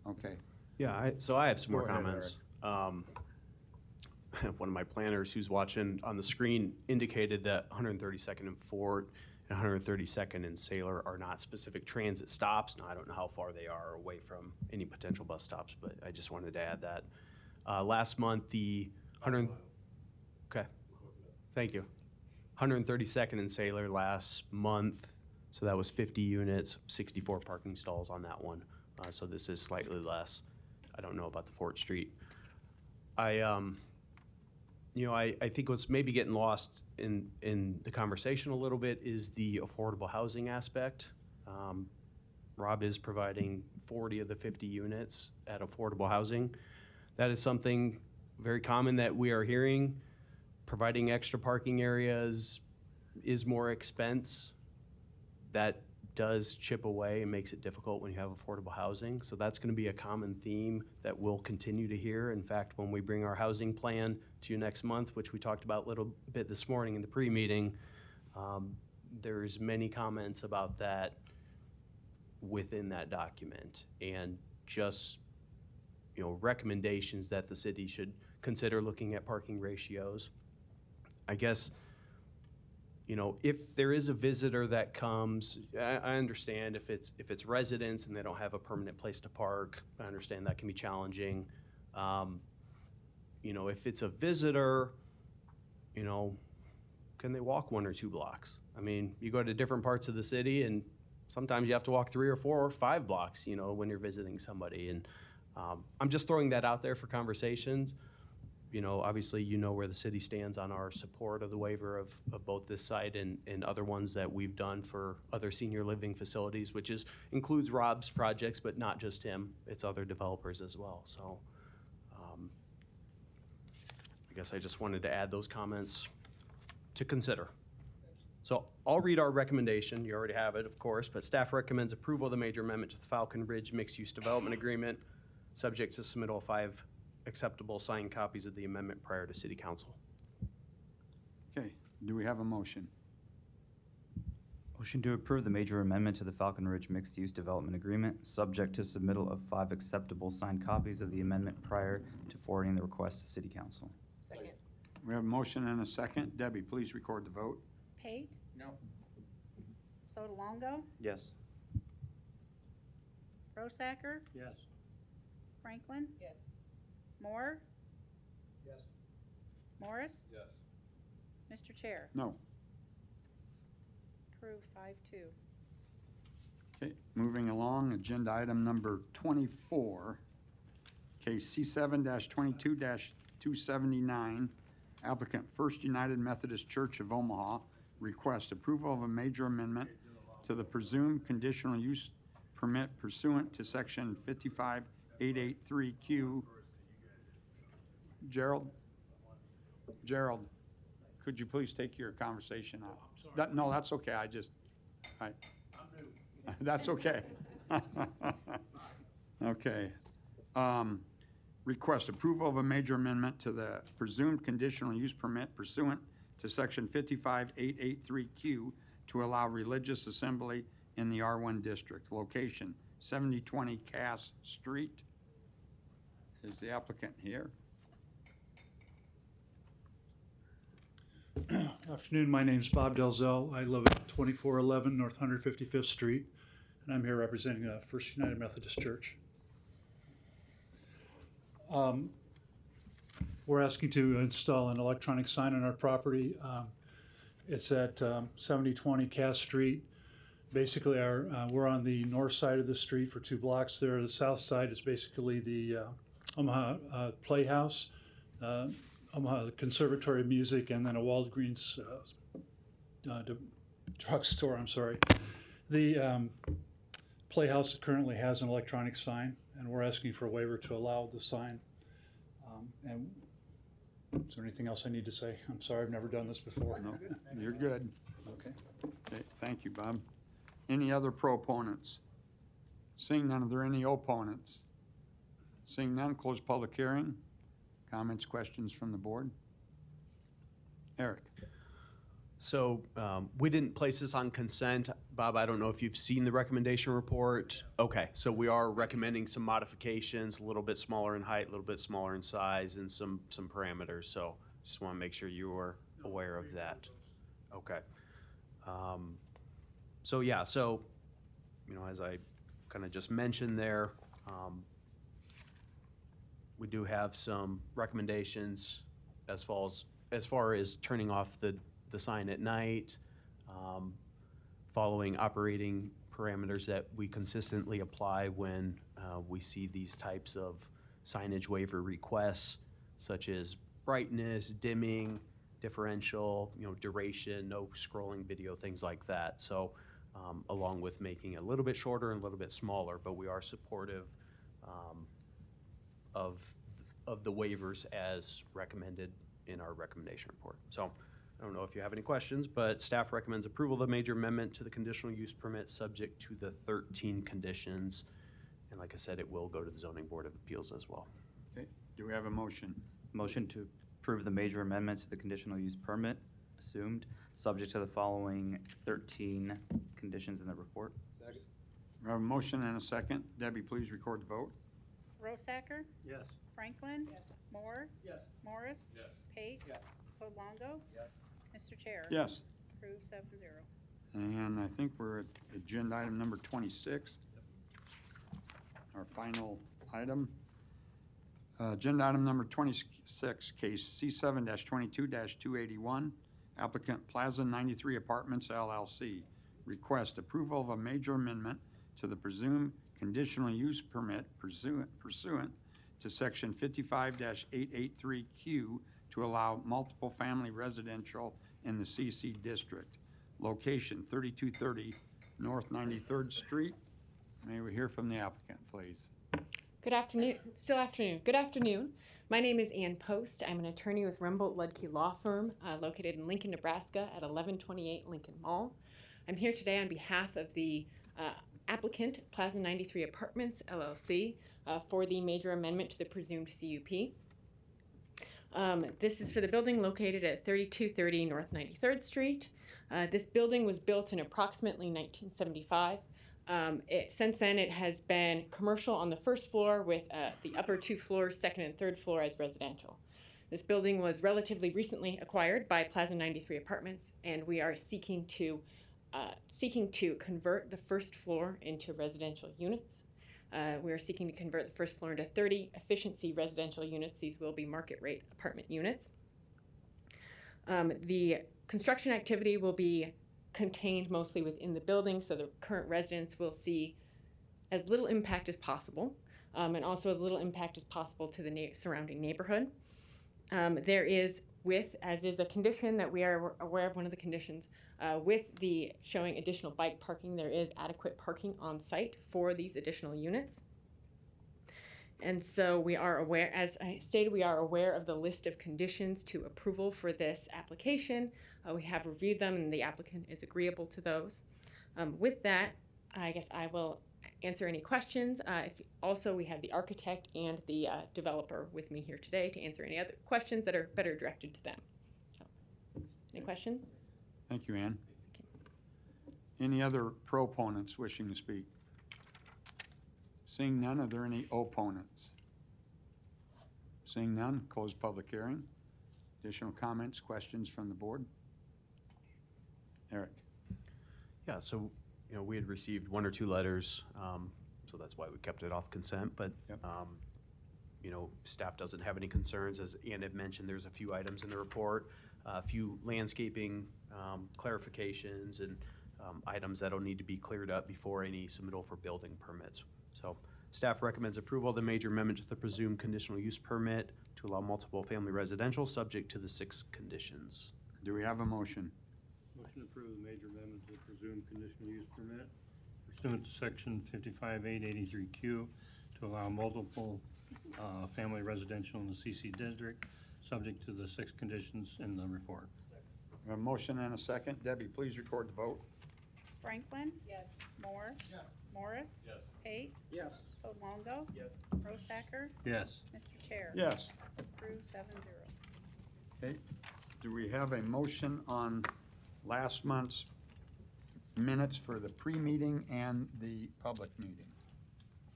Okay. Yeah, so I have some more Go ahead, comments. One of my planners who's watching on the screen indicated that 132nd and Fort and 132nd and Sailor are not specific transit stops. Now, I don't know how far they are away from any potential bus stops, but I just wanted to add that. Last month, the 100... Okay. Thank you. 132nd and Sailor last month, so that was 50 units, 64 parking stalls on that one. So this is slightly less. I don't know about the Fort Street. You know, I think what's maybe getting lost in the conversation a little bit is the affordable housing aspect. Rob is providing 40 of the 50 units at affordable housing. That is something very common that we are hearing. Providing extra parking areas is more expense. That does chip away and makes it difficult when you have affordable housing. So that's going to be a common theme that we'll continue to hear. In fact, when we bring our housing plan to you next month, which we talked about a little bit this morning in the pre-meeting, there's many comments about that within that document and just, you know, recommendations that the city should consider looking at parking ratios. I guess, you know, if there is a visitor that comes, I understand if it's residents and they don't have a permanent place to park, I understand that can be challenging. You know, if it's a visitor, you know, can they walk 1 or 2 blocks? I mean, you go to different parts of the city and sometimes you have to walk 3 or 4 or 5 blocks, you know, when you're visiting somebody. And I'm just throwing that out there for conversations. You know, obviously, you know where the city stands on our support of the waiver of both this site and other ones that we've done for other senior living facilities, which includes Rob's projects, but not just him. It's other developers as well. So I guess I just wanted to add those comments to consider. So I'll read our recommendation. You already have it, of course, but staff recommends approval of the major amendment to the Falcon Ridge Mixed-Use Development Agreement, subject to submittal of 5 acceptable signed copies of the amendment prior to City Council. Okay, do we have a motion? Motion to approve the major amendment to the Falcon Ridge Mixed-Use Development Agreement, subject to submittal of 5 acceptable signed copies of the amendment prior to forwarding the request to City Council. Second. We have a motion and a second. Debbie, please record the vote. Pate? No. Sotolongo? Yes. Rosacker? Yes. Franklin? Yes. Moore? Yes. Morris? Yes. Mr. Chair? No. Approved 5-2. Okay, moving along, agenda item number 24, case C7-22-279, Applicant First United Methodist Church of Omaha request approval of a major amendment to the presumed conditional use permit pursuant to section 55883Q. Gerald, could you please take your conversation out? No, that's okay. That's okay. Okay. Request approval of a major amendment to the presumed conditional use permit pursuant to section 55883Q to allow religious assembly in the R1 district. Location 7020 Cass Street. Is the applicant here? Afternoon, my name is Bob Delzell. I live at 2411 North 155th Street, and I'm here representing First United Methodist Church. We're asking to install an electronic sign on our property. It's at 7020 Cass Street. Basically, we're on the north side of the street for 2 blocks there. The south side is basically the Omaha Playhouse, Omaha Conservatory of Music, and then a Walgreens drugstore, I'm sorry. The Playhouse currently has an electronic sign, and we're asking for a waiver to allow the sign. And is there anything else I need to say? I'm sorry, I've never done this before. No, you're good. Okay. Okay, thank you, Bob. Any other proponents? Seeing none, are there any opponents? Seeing none, close public hearing. Comments, questions from the board? Eric. So we didn't place this on consent. Bob, I don't know if you've seen the recommendation report. Okay, so we are recommending some modifications, a little bit smaller in height, a little bit smaller in size, and some parameters. So just want to make sure you are aware of that. Okay. So yeah, so, you know, as I kind of just mentioned there, we do have some recommendations as far as turning off the sign at night, following operating parameters that we consistently apply when we see these types of signage waiver requests, such as brightness, dimming, differential, you know, duration, no scrolling video, things like that. So along with making it a little bit shorter and a little bit smaller, but we are supportive of the waivers as recommended in our recommendation report. So I don't know if you have any questions, but staff recommends approval of the major amendment to the conditional use permit subject to the 13 conditions. And like I said, it will go to the Zoning Board of Appeals as well. Okay, do we have a motion? Motion to approve the major amendment to the conditional use permit assumed, subject to the following 13 conditions in the report. Second. We have a motion and a second. Debbie, please record the vote. Rosacker? Yes. Franklin? Moore? Yes. Morris? Yes. Pate? Yes. Solongo? Yes. Mr. Chair? Yes. Approved 7-0. And I think we're at agenda item number 26, our final item. Agenda item number 26, case C7-22-281, applicant Plaza 93 Apartments LLC. Request approval of a major amendment to the presumed conditional use permit pursuant to section 55-883Q to allow multiple family residential in the CC district. Location 3230 North 93rd Street. May we hear from the applicant, please? Good afternoon. Still afternoon. Good afternoon. My name is Ann Post. I'm an attorney with Rumboldt Ludke Law Firm located in Lincoln, Nebraska at 1128 Lincoln Mall. I'm here today on behalf of the applicant, Plaza 93 Apartments LLC, for the major amendment to the presumed CUP. This is for the building located at 3230 North 93rd Street. This building was built in approximately 1975. Since then, it has been commercial on the first floor with the upper 2 floors, second and third floor as residential. This building was relatively recently acquired by Plaza 93 Apartments, and we are seeking to convert the first floor into residential units. We are seeking to convert the first floor into 30 efficiency residential units. These will be market rate apartment units. The construction activity will be contained mostly within the building, so the current residents will see as little impact as possible, and also as little impact as possible to the surrounding neighborhood. There is with, as is a condition that we are aware of, one of the conditions, with the showing additional bike parking, there is adequate parking on site for these additional units. And so we are aware, as I stated, we are aware of the list of conditions to approval for this application. We have reviewed them and the applicant is agreeable to those. With that, I guess I will answer any questions. Also, we have the architect and the developer with me here today to answer any other questions that are better directed to them. So, any questions? Thank you, Ann. Any other proponents wishing to speak? Seeing none, are there any opponents? Seeing none, close public hearing. Additional comments, questions from the board? Eric? Yeah, so, you know, we had received 1 or 2 letters, so that's why we kept it off consent, but, you know, staff doesn't have any concerns. As Ann had mentioned, there's a few items in the report, a few landscaping clarifications and items that'll need to be cleared up before any submittal for building permits. So staff recommends approval of the major amendment to the presumed conditional use permit to allow multiple family residential subject to the 6 conditions. Do we have a motion? Motion to approve the major amendment to the presumed conditional use permit pursuant to section 55.883Q to allow multiple family residential in the CC district subject to the 6 conditions in the report. We have a motion and a second. Debbie, please record the vote. Franklin. Yes. Moore. Yes. Morris. Yes. Pate. Yes. Solongo. Yes. Rosacker. Yes. Mr. Chair. Yes. Approved 7-0. Okay. Do we have a motion on last month's minutes for the pre-meeting and the public meeting?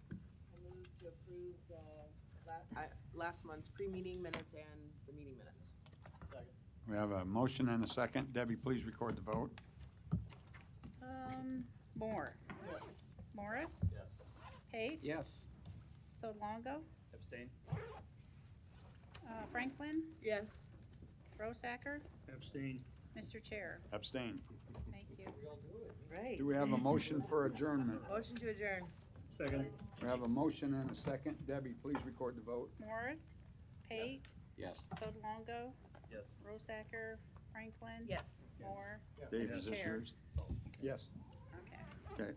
I move to approve the last month's pre-meeting minutes and the meeting minutes. We have a motion and a second. Debbie, please record the vote. Moore. Yes. Morris. Yes. Pate. Yes. Solongo. Abstain. Franklin. Yes. Rosacker. Abstain. Mr. Chair. Abstain. Thank you. Right. Do we have a motion for adjournment? Motion to adjourn. Second. We have a motion and a second. Debbie, please record the vote. Morris. Pate. Yes. Solongo. Yes. Rosacker. Franklin. Yes. Moore. Dave, Mr. is this Chair. yours? Yes. Okay. Okay.